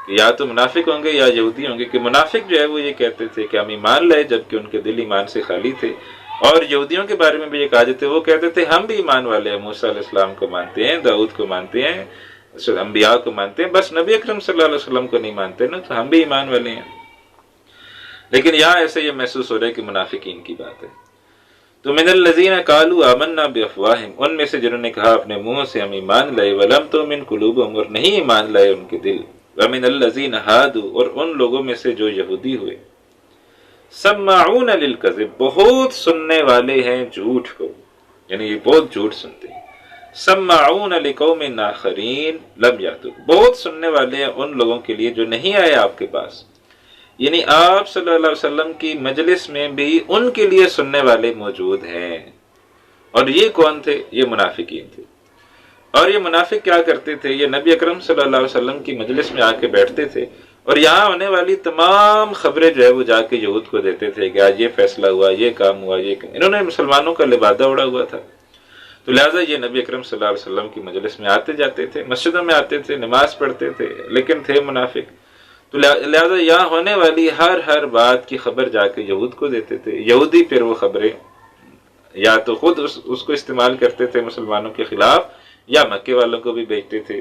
کہ یا تو منافق ہوں گے یا یہودی ہوں گے، کہ منافق جو ہے وہ یہ کہتے تھے کہ ہم ایمان لائے جبکہ ان کے دل ایمان سے خالی تھے، اور یہودیوں کے بارے میں بھی یہ کہا جاتے وہ کہتے تھے ہم بھی ایمان والے ہیں، موسیٰ علیہ السلام کو مانتے ہیں، داؤد کو مانتے ہیں، انبیاء کو مانتے ہیں، بس نبی اکرم صلی اللہ علیہ وسلم کو نہیں مانتے نا، تو ہم بھی ایمان والے ہیں۔ لیکن یہاں ایسے یہ محسوس ہو رہا ہے کہ منافقین کی بات ہے۔ تو من الذین قالوا آمنا بافواہہم، ان میں سے جنہوں نے کہا اپنے منہ سے ہم ایمان لائے، ولم تؤمن قلوبہم، اور نہیں ایمان لائے ان کے دل، ومن الذین ہادوا، اور ان لوگوں میں سے جو یہودی ہوئے، سماعون للکذب، بہت سننے والے ہیں جھوٹ کو، یعنی یہ بہت جھوٹ سنتے ہیں، سماعون لقوم آخرین لم یاتوک، بہت سننے والے ہیں ان لوگوں کے لیے جو نہیں آئے آپ کے پاس، یعنی آپ صلی اللہ علیہ وسلم کی مجلس میں بھی ان کے لیے سننے والے موجود ہیں۔ اور یہ کون تھے؟ یہ منافقین تھے۔ اور یہ منافق کیا کرتے تھے؟ یہ نبی اکرم صلی اللہ علیہ وسلم کی مجلس میں آ کے بیٹھتے تھے اور یہاں ہونے والی تمام خبریں جو ہے وہ جا کے یہود کو دیتے تھے کہ آج یہ فیصلہ ہوا، یہ کام ہوا، یہ کام۔ انہوں نے مسلمانوں کا لبادہ اڑا ہوا تھا، تو لہٰذا یہ نبی اکرم صلی اللہ علیہ وسلم کی مجلس میں آتے جاتے تھے، مسجدوں میں آتے تھے، نماز پڑھتے تھے، لیکن تھے منافق۔ تو لہٰذا یہاں ہونے والی ہر بات کی خبر جا کے یہود کو دیتے تھے، یہودی پھر وہ خبریں یا تو خود اس کو استعمال کرتے تھے مسلمانوں کے خلاف یا مکے والوں کو بھی بیچتے تھے۔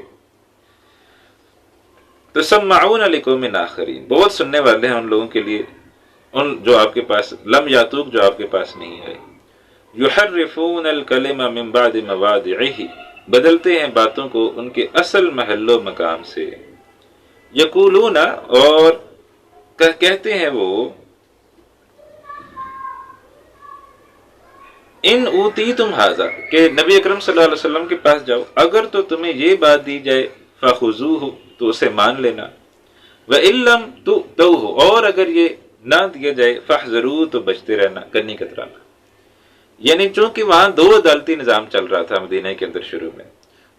تو سماعون لقوم آخرین، بہت سننے والے ہیں ان لوگوں کے لیے، ان جو آپ کے پاس لم یاتوک، جو آپ کے پاس نہیں آئے۔ یحرفون الکلم من بعد مواضعہ، بدلتے ہیں باتوں کو ان کے اصل محل و مقام سے۔ یقولون، اور کہتے ہیں وہ، ان اوتیتم ھذا، کہ نبی اکرم صلی اللہ علیہ وسلم کے پاس جاؤ، اگر تو تمہیں یہ بات دی جائے فخذوہ، تو اسے مان لینا، وَإِن لَّمْ تُؤْتَوْهُ، اور اگر یہ نہ دیا جائے فاحذروا، تو بچتے رہنا، کرنی کترانا۔ یعنی چونکہ وہاں دو عدالتی نظام چل رہا تھا مدینہ کے اندر شروع میں،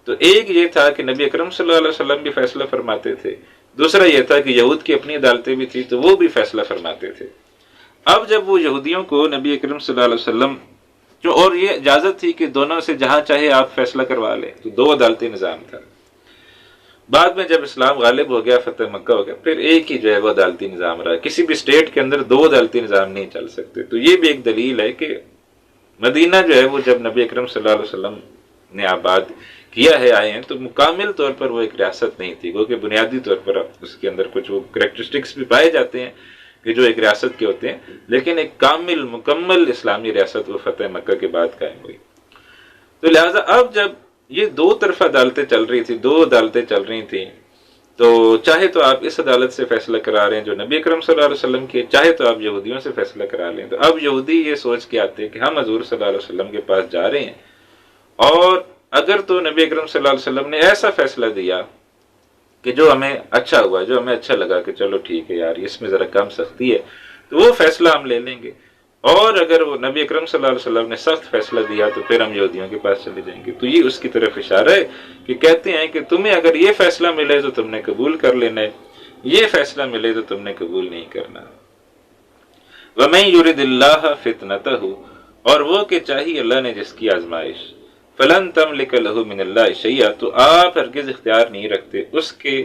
تو ایک یہ تھا کہ نبی اکرم صلی اللہ علیہ وسلم بھی فیصلہ فرماتے تھے، دوسرا یہ تھا کہ یہود کی اپنی عدالتیں بھی تھی تو وہ بھی فیصلہ فرماتے تھے۔ اب جب وہ یہودیوں کو نبی اکرم صلی اللہ علیہ وسلم جو، اور یہ اجازت تھی کہ دونوں سے جہاں چاہے آپ فیصلہ کروا لیں، تو دو عدالتی نظام تھا۔ بعد میں جب اسلام غالب ہو گیا، فتح مکہ ہو گیا، پھر ایک ہی جو ہے وہ عدالتی نظام رہا، کسی بھی اسٹیٹ کے اندر دو عدالتی نظام نہیں چل سکتے۔ تو یہ بھی ایک دلیل ہے کہ مدینہ جو ہے وہ جب نبی اکرم صلی اللہ علیہ وسلم نے آباد کیا ہے، آئے ہیں، تو مکمل طور پر وہ ایک ریاست نہیں تھی، کیونکہ بنیادی طور پر اس کے اندر کچھ وہ کریکٹرسٹکس بھی پائے جاتے ہیں کہ جو ایک ریاست کے ہوتے ہیں، لیکن ایک کامل مکمل اسلامی ریاست وہ فتح مکہ کے بعد قائم ہوئی۔ تو لہٰذا اب جب یہ دو طرف عدالتیں چل رہی تھی، دو عدالتیں چل رہی تھیں، تو چاہے تو آپ اس عدالت سے فیصلہ کرا رہے ہیں جو نبی اکرم صلی اللہ علیہ وسلم کی، چاہے تو آپ یہودیوں سے فیصلہ کرا لیں۔ تو اب یہودی یہ سوچ کے آتے ہیں کہ ہم حضور صلی اللہ علیہ وسلم کے پاس جا رہے ہیں، اور اگر تو نبی اکرم صلی اللہ علیہ وسلم نے ایسا فیصلہ دیا کہ جو ہمیں اچھا ہوا، جو ہمیں اچھا لگا کہ چلو ٹھیک ہے یار، اس میں ذرا کم سختی ہے، تو وہ فیصلہ ہم لے لیں گے، اور اگر وہ نبی اکرم صلی اللہ علیہ وسلم نے سخت فیصلہ دیا تو پھر ہم یہودیوں کے پاس چلے جائیں گے۔ تو یہ اس کی طرف اشارہ ہے کہ کہتے ہیں کہ تمہیں اگر یہ فیصلہ ملے تو تم نے قبول کر لینا ہے، یہ فیصلہ ملے تو تم نے قبول نہیں کرنا۔ وَمَن يُرِدِ اللَّهَ فِتْنَتَهُ، اور وہ کہ چاہیے اللہ نے جس کی آزمائش، فَلَن تَمْلِكَ لَهُ مِنَ اللَّهِ شَيْئًا، تو آپ ہرگز اختیار نہیں رکھتے اس کے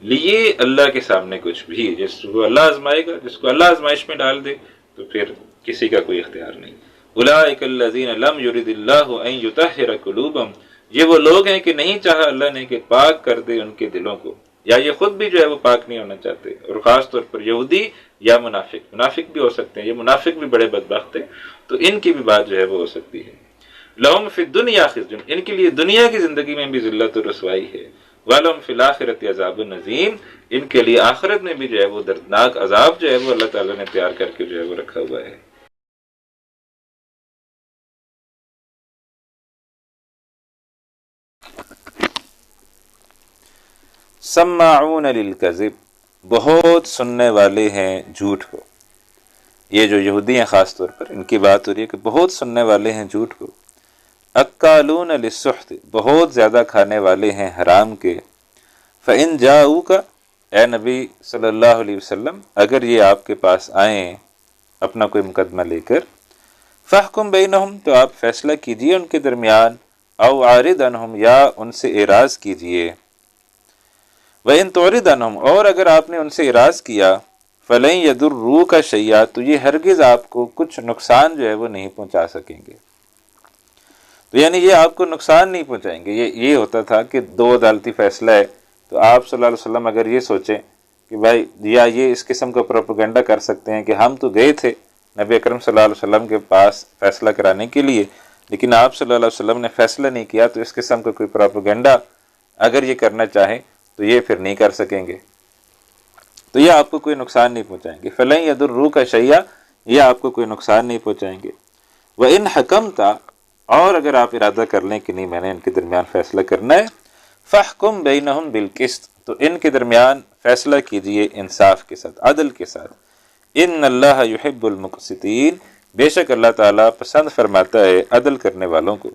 لیے اللہ کے سامنے کچھ بھی۔ جس کو اللہ آزمائے گا، جس کو اللہ آزمائش میں ڈال دے، تو پھر کسی کا کوئی اختیار نہیں۔ اولئک الذین لم یرد اللہ ان یطہر قلوبہم، یہ وہ لوگ ہیں کہ نہیں چاہا اللہ نے کہ پاک کر دے ان کے دلوں کو، یا یہ خود بھی جو ہے وہ پاک نہیں ہونا چاہتے، اور خاص طور پر یہودی یا منافق بھی ہو سکتے ہیں، یہ منافق بھی بڑے بدبخت ہیں، تو ان کی بھی بات جو ہے وہ ہو سکتی ہے۔ لہم فی الدنیا خزی، ان کے لیے دنیا کی زندگی میں بھی ذلت و رسوائی ہے، وَلَهُمْ فِي الْآخِرَةِ عَذَابٌ عَظِيمٌ، ان کے لیے آخرت میں بھی جو ہے وہ دردناک عذاب جو ہے وہ اللہ تعالیٰ نے تیار کر کے جو ہے وہ رکھا ہوا ہے۔ سماعون للکذب، بہت سننے والے ہیں جھوٹ کو۔ یہ جو یہودی ہیں خاص طور پر، ان کی بات ہو رہی ہے کہ بہت سننے والے ہیں جھوٹ کو۔ اکالون للسحت، بہت زیادہ کھانے والے ہیں حرام کے۔ فإن جاؤک، اے نبی صلی اللہ علیہ وسلم اگر یہ آپ کے پاس آئیں اپنا کوئی مقدمہ لے کر، فاحکم بینہم، تو آپ فیصلہ کیجئے ان کے درمیان، او عارض عنہم، یا ان سے اعراض کیجئے۔ وَإِن تُعْرِضْ عَنْهُمْ، اور اگر آپ نے ان سے اعراض کیا، فَلَن يَضُرُّوكَ شَيْئًا، تو یہ ہرگز آپ کو کچھ نقصان جو ہے وہ نہیں پہنچا سکیں گے۔ تو یعنی یہ آپ کو نقصان نہیں پہنچائیں گے۔ یہ ہوتا تھا کہ دو عدالتی فیصلہ ہے تو آپ صلی اللہ علیہ وسلم اگر یہ سوچیں کہ بھائی یا یہ اس قسم کا پروپیگنڈا کر سکتے ہیں کہ ہم تو گئے تھے نبی اکرم صلی اللہ علیہ وسلم کے پاس فیصلہ کرانے کے لیے، لیکن آپ صلی اللہ علیہ وسلم نے فیصلہ نہیں کیا، تو اس قسم کا کوئی پروپیگنڈا اگر یہ کرنا چاہیں تو یہ پھر نہیں کر سکیں گے، تو یہ آپ کو کوئی نقصان نہیں پہنچائیں گے۔ فَلَن يَضُرُّوكَ شَيْئًا، یہ آپ کو کوئی نقصان نہیں پہنچائیں گے۔ وَإِنْ حَكَمْتَ، اور اگر آپ ارادہ کر لیں کہ نہیں میں نے ان کے درمیان فیصلہ کرنا ہے، فَاحْكُم بَيْنَهُمْ بِالْقِسْطِ، تو ان کے درمیان فیصلہ کیجئے انصاف کے ساتھ، عدل کے ساتھ۔ ان اللہ یحب المقسطین، بے شک اللہ تعالیٰ پسند فرماتا ہے عدل کرنے والوں کو۔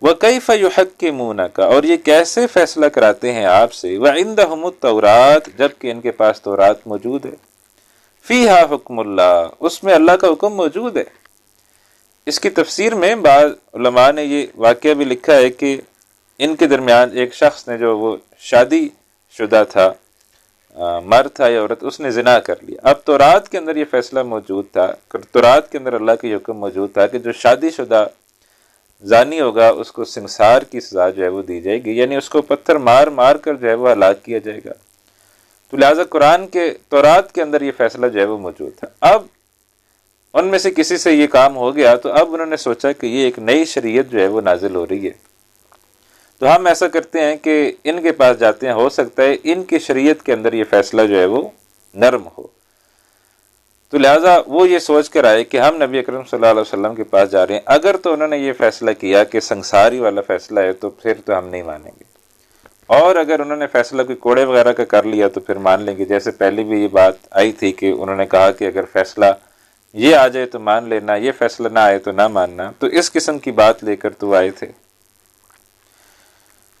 وَكَيْفَ يُحَكِّمُونَكَ، اور یہ کیسے فیصلہ کراتے ہیں آپ سے، وَعِندَهُمُ التَّوْرَاۃ، جبکہ ان کے پاس تورات موجود ہے، فِيهَا حُكْمُ اللَّهِ، اس میں اللہ کا حکم موجود ہے۔ اس کی تفسیر میں بعض علماء نے یہ واقعہ بھی لکھا ہے کہ ان کے درمیان ایک شخص نے جو وہ شادی شدہ تھا، مرد تھا یا عورت، اس نے زنا کر لیا۔ اب تورات کے اندر یہ فیصلہ موجود تھا، تورات کے اندر اللہ کا حکم موجود تھا کہ جو شادی شدہ زانی ہوگا اس کو سنسار کی سزا جو ہے وہ دی جائے گی، یعنی اس کو پتھر مار مار کر جو ہے وہ ہلاک کیا جائے گا۔ تو لہٰذا قرآن کے تورات کے اندر یہ فیصلہ جو ہے وہ موجود تھا۔ اب ان میں سے کسی سے یہ کام ہو گیا تو اب انہوں نے سوچا کہ یہ ایک نئی شریعت جو ہے وہ نازل ہو رہی ہے، تو ہم ایسا کرتے ہیں کہ ان کے پاس جاتے ہیں، ہو سکتا ہے ان کی شریعت کے اندر یہ فیصلہ جو ہے وہ نرم ہو۔ تو لہٰذا وہ یہ سوچ کر آئے کہ ہم نبی اکرم صلی اللہ علیہ وسلم کے پاس جا رہے ہیں، اگر تو انہوں نے یہ فیصلہ کیا کہ سنساری والا فیصلہ ہے تو پھر تو ہم نہیں مانیں گے، اور اگر انہوں نے فیصلہ کوئی کوڑے وغیرہ کا کر لیا تو پھر مان لیں گے، جیسے پہلے بھی یہ بات آئی تھی کہ انہوں نے کہا کہ اگر فیصلہ یہ آ جائے تو مان لینا، یہ فیصلہ نہ آئے تو نہ ماننا، تو اس قسم کی بات لے کر تو آئے تھے۔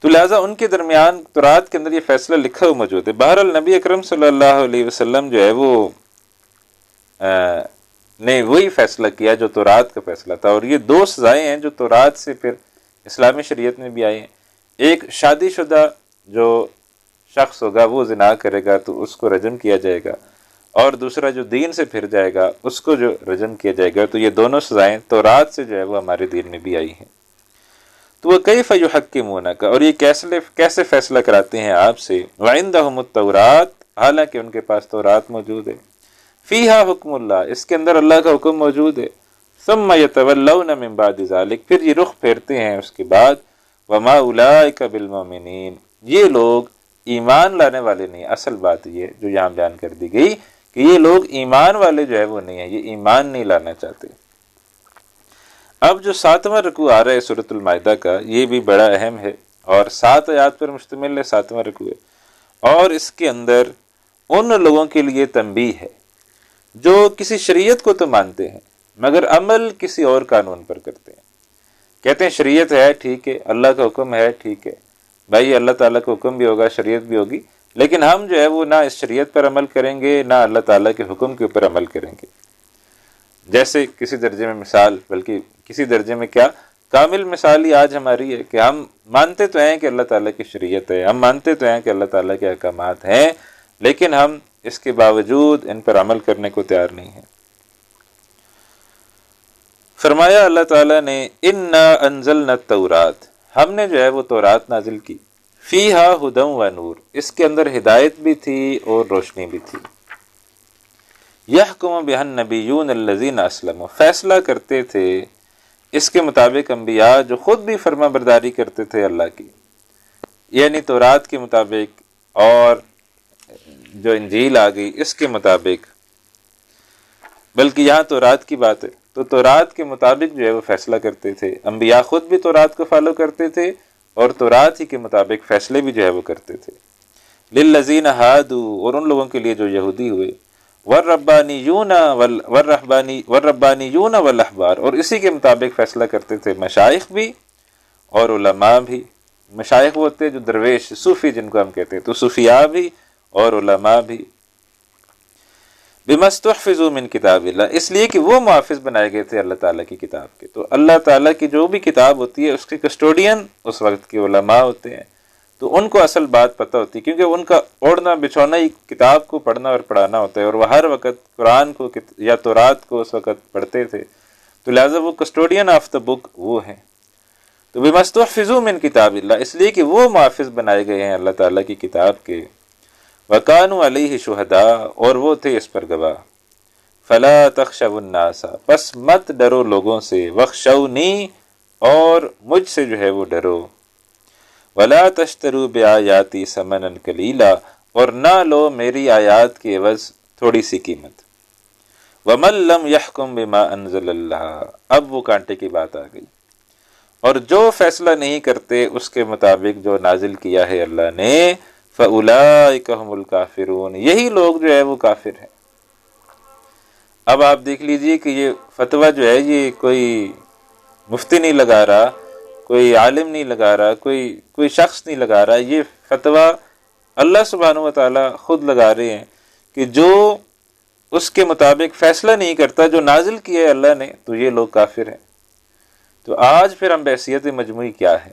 تو لہٰذا ان کے درمیان تورات کے اندر یہ فیصلہ لکھا ہوا موجود ہے۔ بہرحال نبی اکرم صلی اللہ علیہ وسلم جو ہے وہ نے وہی فیصلہ کیا جو تورات کا فیصلہ تھا، اور یہ دو سزائیں ہیں جو تورات سے پھر اسلامی شریعت میں بھی آئی ہیں۔ ایک شادی شدہ جو شخص ہوگا وہ زنا کرے گا تو اس کو رجم کیا جائے گا، اور دوسرا جو دین سے پھر جائے گا اس کو جو رجم کیا جائے گا۔ تو یہ دونوں سزائیں تورات سے جو ہے وہ ہمارے دین میں بھی آئی ہیں۔ تو وہ کیف یحکمونک، اور یہ کیسے فیصلہ کراتے ہیں آپ سے، وعندہم التورات، حالانکہ ان کے پاس تورات موجود ہے، فیہا حکم اللہ، اس کے اندر اللہ کا حکم موجود ہے، ثم یتولون من بعد ذلک، پھر یہ رخ پھیرتے ہیں اس کے بعد، وما اولئک بالمؤمنین، یہ لوگ ایمان لانے والے نہیں۔ اصل بات یہ جو یہاں بیان کر دی گئی کہ یہ لوگ ایمان والے جو ہے وہ نہیں ہیں، یہ ایمان نہیں لانا چاہتے۔ اب جو 7واں رکوع آ رہا ہے سورۃ المائدہ کا، یہ بھی بڑا اہم ہے، اور 7 آیات پر مشتمل ہے، 7واں رکوع ہے، اور اس کے اندر ان لوگوں کے لیے تنبیہ ہے جو کسی شریعت کو تو مانتے ہیں مگر عمل کسی اور قانون پر کرتے ہیں۔ کہتے ہیں شریعت ہے ٹھیک ہے، اللہ کا حکم ہے ٹھیک ہے، بھائی اللہ تعالیٰ کا حکم بھی ہوگا، شریعت بھی ہوگی، لیکن ہم جو ہے وہ نہ اس شریعت پر عمل کریں گے نہ اللہ تعالیٰ کے حکم کے اوپر عمل کریں گے۔ جیسے کسی درجے میں مثال، بلکہ کسی درجے میں کیا کامل مثال ہی آج ہماری ہے کہ ہم مانتے تو ہیں کہ اللہ تعالیٰ کی شریعت ہے، ہم مانتے تو ہیں کہ اللہ تعالیٰ کے احکامات ہیں، لیکن ہم اس کے باوجود ان پر عمل کرنے کو تیار نہیں ہیں۔ فرمایا اللہ تعالیٰ نے انا انزلنا التورات، ہم نے جو ہے وہ تورات نازل کی، فیہا ہدی و نور، اس کے اندر ہدایت بھی تھی اور روشنی بھی تھی، یحکم بہا النبیون الذین اسلموا، فیصلہ کرتے تھے اس کے مطابق انبیاء جو خود بھی فرما برداری کرتے تھے اللہ کی، یعنی تورات کے مطابق، اور جو انجیل آ گئی اس کے مطابق، بلکہ یہاں تورات کی بات ہے، تو تورات کے مطابق جو ہے وہ فیصلہ کرتے تھے، انبیاء خود بھی تورات کو فالو کرتے تھے اور تورات ہی کے مطابق فیصلے بھی جو ہے وہ کرتے تھے، للذین ہادوا، اور ان لوگوں کے لیے جو یہودی ہوئے، والربانیون والاحبار، اور اسی کے مطابق فیصلہ کرتے تھے مشائخ بھی اور علماء بھی۔ مشائخ وہ ہوتے جو درویش صوفی جن کو ہم کہتے ہیں، تو صوفیاء بھی اور علماء بھی، بما استحفظوا من کتاب اللہ، اس لیے کہ وہ محافظ بنائے گئے تھے اللہ تعالیٰ کی کتاب کے۔ تو اللہ تعالیٰ کی جو بھی کتاب ہوتی ہے اس کے کسٹوڈین اس وقت کے علماء ہوتے ہیں، تو ان کو اصل بات پتہ ہوتی ہے، کیونکہ ان کا اوڑھنا بچھونا ہی کتاب کو پڑھنا اور پڑھانا ہوتا ہے، اور وہ ہر وقت قرآن کو یا تورات کو اس وقت پڑھتے تھے، تو لہٰذا وہ کسٹوڈین آف دا بک وہ ہیں۔ تو بما استحفظوا من کتاب اللہ، اس لیے کہ وہ محافظ بنائے گئے ہیں اللہ تعالیٰ کی کتاب کے، وَكَانُوا عَلَيْهِ شُهَدَاءَ، اور وہ تھے اس پر گواہ، فَلَا تَخْشَوُا النَّاسَ، بس مت ڈرو لوگوں سے، وَاخْشَوْنِي، اور مجھ سے جو ہے وہ ڈرو، وَلَا تَشْتَرُوا بِآيَاتِي ثَمَنًا قَلِيلًا، اور نہ لو میری آیات کے عوض تھوڑی سی قیمت، وَمَن لَّمْ يَحْكُم بِمَا أَنزَلَ اللَّهُ، اب وہ کانٹے کی بات آ گئی، اور جو فیصلہ نہیں کرتے اس کے مطابق جو نازل کیا ہے اللہ نے، فَأُولَٰئِكَ هُمُ الْكَافِرُونَ، یہی لوگ جو ہے وہ کافر ہیں۔ اب آپ دیکھ لیجئے کہ یہ فتویٰ جو ہے یہ کوئی مفتی نہیں لگا رہا، کوئی عالم نہیں لگا رہا، کوئی شخص نہیں لگا رہا، یہ فتویٰ اللہ سبحانہ و تعالیٰ خود لگا رہے ہیں کہ جو اس کے مطابق فیصلہ نہیں کرتا جو نازل کیا ہے اللہ نے، تو یہ لوگ کافر ہیں۔ تو آج پھر ہم بحیثیت مجموعی کیا ہے؟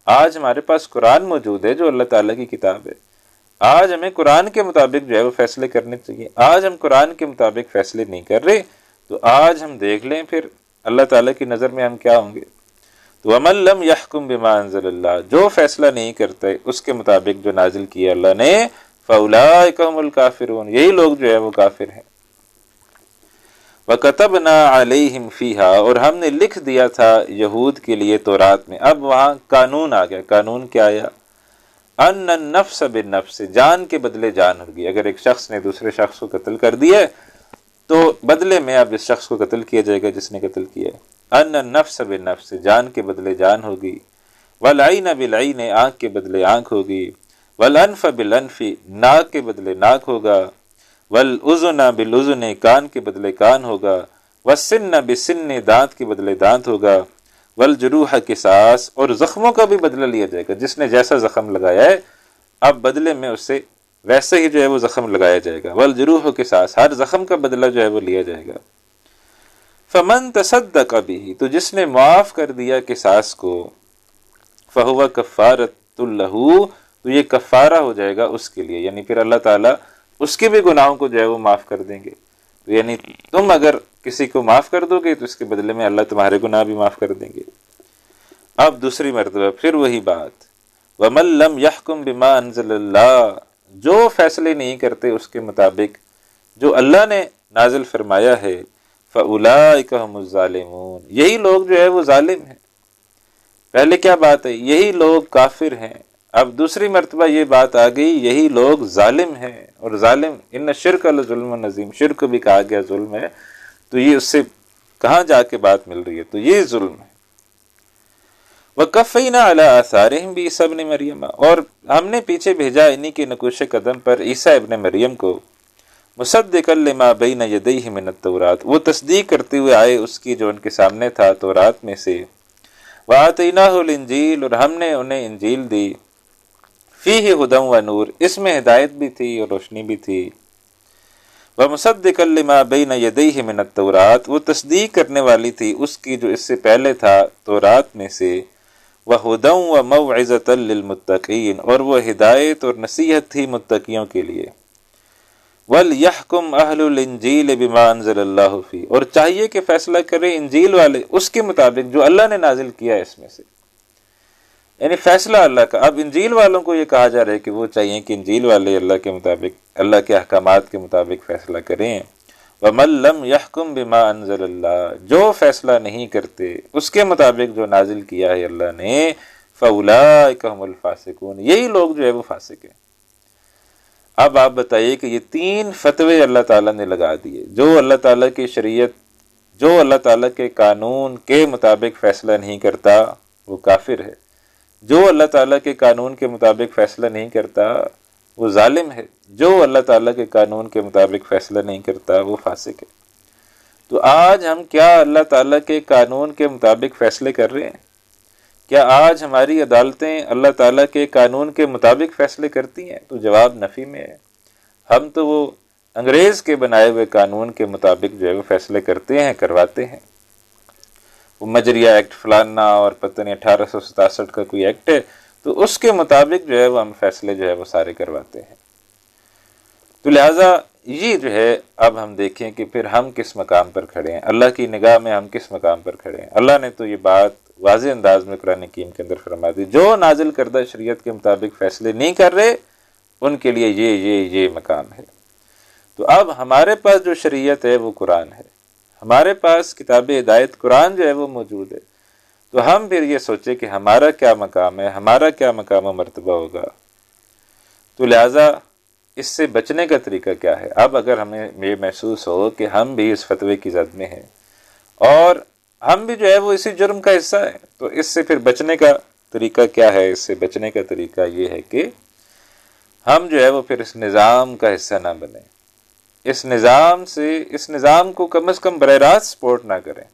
آج ہمارے پاس قرآن موجود ہے جو اللہ تعالیٰ کی کتاب ہے، آج ہمیں قرآن کے مطابق جو ہے وہ فیصلے کرنے چاہیے۔ آج ہم قرآن کے مطابق فیصلے نہیں کر رہے، تو آج ہم دیکھ لیں پھر اللہ تعالیٰ کی نظر میں ہم کیا ہوں گے۔ تو وَمَن لَّمْ يَحْكُم بِمَا أَنزَلَ اللَّهُ، جو فیصلہ نہیں کرتے اس کے مطابق جو نازل کیا اللہ نے، فَأُولَٰئِكَ هُمُ الْكَافِرُونَ، یہی لوگ جو ہے وہ کافر ہیں۔ وَكَتَبْنَا عَلَيْهِمْ فِيهَا، اور ہم نے لکھ دیا تھا یہود کے لیے تورات میں۔ اب وہاں قانون آ گیا، قانون کیا آیا؟ ان النفس بالنفس، جان کے بدلے جان ہوگی۔ اگر ایک شخص نے دوسرے شخص کو قتل کر دیا تو بدلے میں اب اس شخص کو قتل کیا جائے گا جس نے قتل کیا ہے۔ ان النفس بالنفس، جان کے بدلے جان ہوگی، والعین بالعین، آنکھ کے بدلے آنکھ ہوگی، والانف بالانف، ناک کے بدلے ناک ہوگا، والاذن بالاذن، کان کے بدلے کان ہوگا، والسن بالسن، دانت کے بدلے دانت ہوگا، والجروح قصاص، اور زخموں کا بھی بدلہ لیا جائے گا، جس نے جیسا زخم لگایا ہے اب بدلے میں اس سے ویسے ہی جو ہے وہ زخم لگایا جائے گا، والجروح قصاص، ہر زخم کا بدلہ جو ہے وہ لیا جائے گا۔ فمن تصدق به، تو جس نے معاف کر دیا قصاص کو، فہو کفارۃ لہ، تو یہ کفارہ ہو جائے گا اس کے لیے، یعنی پھر اللہ تعالیٰ اس کے بھی گناہوں کو جو ہے وہ معاف کر دیں گے۔ تو یعنی تم اگر کسی کو معاف کر دو گے تو اس کے بدلے میں اللہ تمہارے گناہ بھی معاف کر دیں گے۔ اب دوسری مرتبہ پھر وہی بات، وَمَن لَّمْ يَحْكُم بِمَا أَنزَلَ اللَّهُ، جو فیصلے نہیں کرتے اس کے مطابق جو اللہ نے نازل فرمایا ہے، فَأُولَٰئِكَ هُمُ الظَّالِمُونَ، یہی لوگ جو ہے وہ ظالم ہیں۔ پہلے کیا بات ہے؟ یہی لوگ کافر ہیں، اب دوسری مرتبہ یہ بات آ گئی یہی لوگ ظالم ہیں، اور ظالم ان الشرک لظلم عظیم، شرک بھی کہا گیا ظلم ہے، تو یہ اس سے کہاں جا کے بات مل رہی ہے؟ تو یہ ظلم ہے۔ وَقَفَّيْنَا عَلَىٰ آثَارِهِمْ بِعِیسیٰ ابْنِ مَرْیَمَ، اور ہم نے پیچھے بھیجا انہی کے نقوش قدم پر عیسیٰ ابن مریم کو، مصدقا لما بین یدیہ من التوراۃ، وہ تصدیق کرتے ہوئے آئے اس کی جو ان کے سامنے تھا تورات میں سے، وآتیناہ الانجیل، اور ہم نے انہیں انجیل دی، فیہ ھدی و نور، اس میں ہدایت بھی تھی اور روشنی بھی تھی، ومصدقا لما بین یدیہ من التوراۃ، وہ تصدیق کرنے والی تھی اس کی جو اس سے پہلے تھا تورات میں سے، وہدی و موعظۃ للمتقین، اور وہ ہدایت اور نصیحت تھی متقیوں کے لیے، وَلْيَحْكُمْ أَهْلُ الْإِنْجِيلِ بِمَا أَنزَلَ اللَّهُ فِيهِ، اور چاہیے کہ فیصلہ کریں انجیل والے اس کے مطابق جو اللہ نے نازل کیا ہے اس میں سے۔ یعنی فیصلہ اللہ کا۔ اب انجیل والوں کو یہ کہا جا رہا ہے کہ وہ چاہیے کہ انجیل والے اللہ کے مطابق، اللہ کے احکامات کے مطابق فیصلہ کریں۔ وَمَن لَّمْ يَحْكُم بِمَا أَنزَلَ اللَّهُ، جو فیصلہ نہیں کرتے اس کے مطابق جو نازل کیا ہے اللہ نے، فَأُولَٰئِكَ هُمُ الْفَاسِقُونَ، یہی لوگ جو ہے وہ فاسق ہیں۔ اب آپ بتائیے کہ یہ 3 فتوے اللہ تعالیٰ نے لگا دیے، جو اللہ تعالیٰ کی شریعت، جو اللہ تعالیٰ کے قانون کے مطابق فیصلہ نہیں کرتا وہ کافر ہے، جو اللہ تعالیٰ کے قانون کے مطابق فیصلہ نہیں کرتا وہ ظالم ہے، جو اللہ تعالیٰ کے قانون کے مطابق فیصلہ نہیں کرتا وہ فاسق ہے۔ تو آج ہم کیا اللہ تعالیٰ کے قانون کے مطابق فیصلے کر رہے ہیں؟ کیا آج ہماری عدالتیں اللہ تعالیٰ کے قانون کے مطابق فیصلے کرتی ہیں؟ تو جواب نفی میں ہے۔ ہم تو وہ انگریز کے بنائے ہوئے قانون کے مطابق جو ہے وہ فیصلے کرتے ہیں، کرواتے ہیں۔ وہ مجریہ ایکٹ فلانا اور پتہ نہیں 1867 کا کوئی ایکٹ ہے، تو اس کے مطابق جو ہے وہ ہم فیصلے جو ہے وہ سارے کرواتے ہیں۔ تو لہٰذا یہ جو ہے اب ہم دیکھیں کہ پھر ہم کس مقام پر کھڑے ہیں، اللہ کی نگاہ میں ہم کس مقام پر کھڑے ہیں۔ اللہ نے تو یہ بات واضح انداز میں قرآن حکیم کے اندر فرما دی، جو نازل کردہ شریعت کے مطابق فیصلے نہیں کر رہے ان کے لیے یہ مقام ہے۔ تو اب ہمارے پاس جو شریعت ہے وہ قرآن ہے، ہمارے پاس کتاب ہدایت قرآن جو ہے وہ موجود ہے، تو ہم پھر یہ سوچیں کہ ہمارا کیا مقام ہے، ہمارا کیا مقام و مرتبہ ہوگا۔ تو لہٰذا اس سے بچنے کا طریقہ کیا ہے؟ اب اگر ہمیں یہ محسوس ہو کہ ہم بھی اس فتوے کی زد میں ہیں اور ہم بھی جو ہے وہ اسی جرم کا حصہ ہے، تو اس سے پھر بچنے کا طریقہ کیا ہے؟ اس سے بچنے کا طریقہ یہ ہے کہ ہم جو ہے وہ پھر اس نظام کا حصہ نہ بنیں، اس نظام کو کم از کم براہ راست سپورٹ نہ کریں،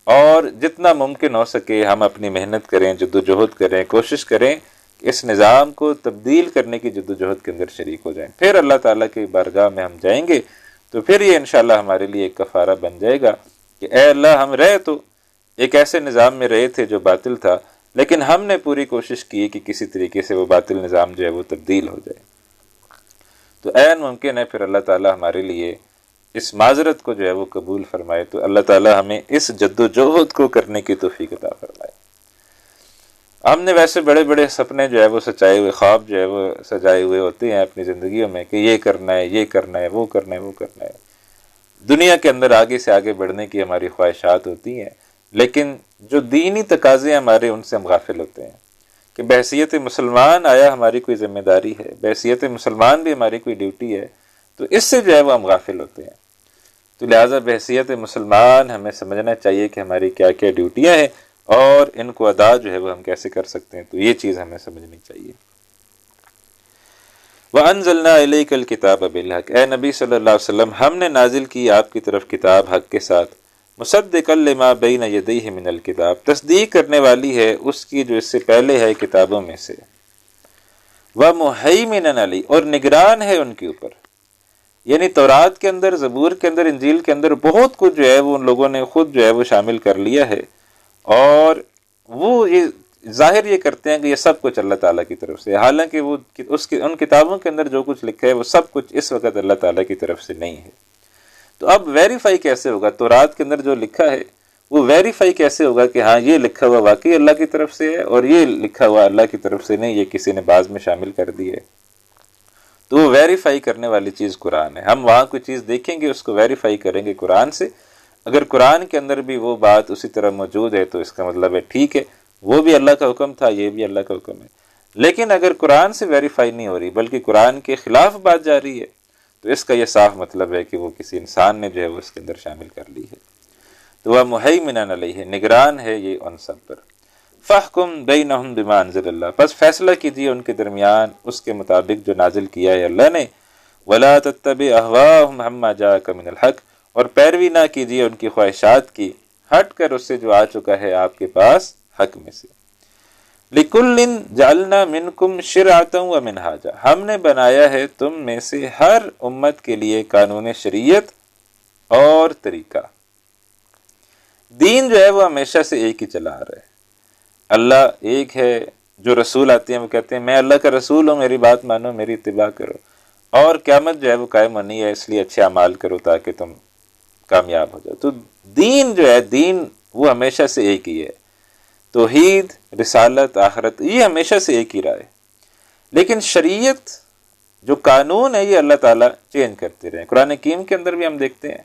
اور جتنا ممکن ہو سکے ہم اپنی محنت کریں، جدوجہد کریں، کوشش کریں کہ اس نظام کو تبدیل کرنے کی جدوجہد کے اندر شریک ہو جائیں۔ پھر اللہ تعالیٰ کی بارگاہ میں ہم جائیں گے تو پھر یہ انشاءاللہ ہمارے لیے ایک کفارہ بن جائے گا کہ اے اللہ، ہم رہے تو ایک ایسے نظام میں رہے تھے جو باطل تھا، لیکن ہم نے پوری کوشش کی کہ کسی طریقے سے وہ باطل نظام جو ہے وہ تبدیل ہو جائے۔ تو عین ممکن ہے پھر اللہ تعالیٰ ہمارے لیے اس معذرت کو جو ہے وہ قبول فرمائے، تو اللہ تعالیٰ ہمیں اس جد و جہد کو کرنے کی توفیق عطا فرمائے۔ ہم نے ویسے بڑے بڑے سپنے جو ہے وہ سچائے ہوئے، خواب جو ہے وہ سجائے ہوئے ہوتے ہیں اپنی زندگیوں میں کہ یہ کرنا ہے، یہ کرنا ہے، وہ کرنا ہے، وہ کرنا ہے، دنیا کے اندر آگے سے آگے بڑھنے کی ہماری خواہشات ہوتی ہیں، لیکن جو دینی تقاضے ہمارے ان سے ہم غافل ہوتے ہیں کہ بحیثیت مسلمان آیا ہماری کوئی ذمہ داری ہے، بحیثیت مسلمان بھی ہماری کوئی ڈیوٹی ہے، تو اس سے جو ہے وہ ہم غافل ہوتے ہیں۔ تو لہٰذا بحیثیت مسلمان ہمیں سمجھنا چاہیے کہ ہماری کیا کیا ڈیوٹیاں ہیں اور ان کو ادا جو ہے وہ ہم کیسے کر سکتے ہیں، تو یہ چیز ہمیں سمجھنی چاہیے۔ وَأَنزَلْنَا إِلَيْكَ الْكِتَابَ بِالْحَقِّ، اے نبی صلی اللہ علیہ وسلم ہم نے نازل کی آپ کی طرف کتاب حق کے ساتھ، مُصَدِّقًا لِمَا بَيْنَ يَدَيْهِ مِنَ الْكِتَابِ، تصدیق کرنے والی ہے اس کی جو اس سے پہلے ہے کتابوں میں سے، وَمُهَيْمِنًا عَلَيْهِ، اور نگران ہے ان کے اوپر۔ یعنی تورات کے اندر، زبور کے اندر، انجیل کے اندر بہت کچھ جو ہے وہ ان لوگوں نے خود جو ہے وہ شامل کر لیا ہے، اور وہ یہ ظاہر یہ کرتے ہیں کہ یہ سب کچھ اللہ تعالیٰ کی طرف سے، حالانکہ وہ ان کتابوں کے اندر جو کچھ لکھا ہے وہ سب کچھ اس وقت اللہ تعالیٰ کی طرف سے نہیں ہے۔ تو اب ویریفائی کیسے ہوگا؟ تورات کے اندر جو لکھا ہے وہ ویریفائی کیسے ہوگا کہ ہاں یہ لکھا ہوا واقعی اللہ کی طرف سے ہے اور یہ لکھا ہوا اللہ کی طرف سے نہیں، یہ کسی نے بعض میں شامل کر دی ہے؟ تو وہ ویریفائی کرنے والی چیز قرآن ہے۔ ہم وہاں کوئی چیز دیکھیں گے، اس کو ویریفائی کریں گے قرآن سے، اگر قرآن کے اندر بھی وہ بات اسی طرح موجود ہے تو اس کا مطلب ہے ٹھیک ہے، وہ بھی اللہ کا حکم تھا، یہ بھی اللہ کا حکم ہے۔ لیکن اگر قرآن سے ویریفائی نہیں ہو رہی بلکہ قرآن کے خلاف بات جا رہی ہے، تو اس کا یہ صاف مطلب ہے کہ وہ کسی انسان نے جو ہے وہ اس کے اندر شامل کر لی ہے۔ تو وہ مہیمنن علیہ، نگران ہے یہ ان سب پر۔ فاحکم بینہم بما انزل اللہ، پس فیصلہ کیجیے ان کے درمیان اس کے مطابق جو نازل کیا ہے اللہ نے۔ ولا تتبع اہواءہم عما جاءک من الحق، اور پیروی نہ کیجیے ان کی خواہشات کی ہٹ کر اس سے جو آ چکا ہے آپ کے پاس حق میں سے۔ لِكُلٍّ جَعَلْنَا مِنْكُمْ شِرْعَةً وَمِنْهَاجًا، ہم نے بنایا ہے تم میں سے ہر امت کے لیے قانون شریعت اور طریقہ۔ دین جو ہے وہ ہمیشہ سے ایک ہی چلا آ رہا ہے۔ اللہ ایک ہے، جو رسول آتے ہیں وہ کہتے ہیں میں اللہ کا رسول ہوں، میری بات مانو، میری اتباع کرو، اور قیامت جو ہے وہ قائم ہونی ہے، اس لیے اچھے اعمال کرو تاکہ تم کامیاب ہو جاؤ۔ تو دین جو ہے، دین وہ ہمیشہ سے ایک ہی ہے۔ توحید، رسالت، آخرت، یہ ہمیشہ سے ایک ہی رہا ہے، لیکن شریعت جو قانون ہے یہ اللہ تعالیٰ چینج کرتے رہے. قرآن حکیم کے اندر بھی ہم دیکھتے ہیں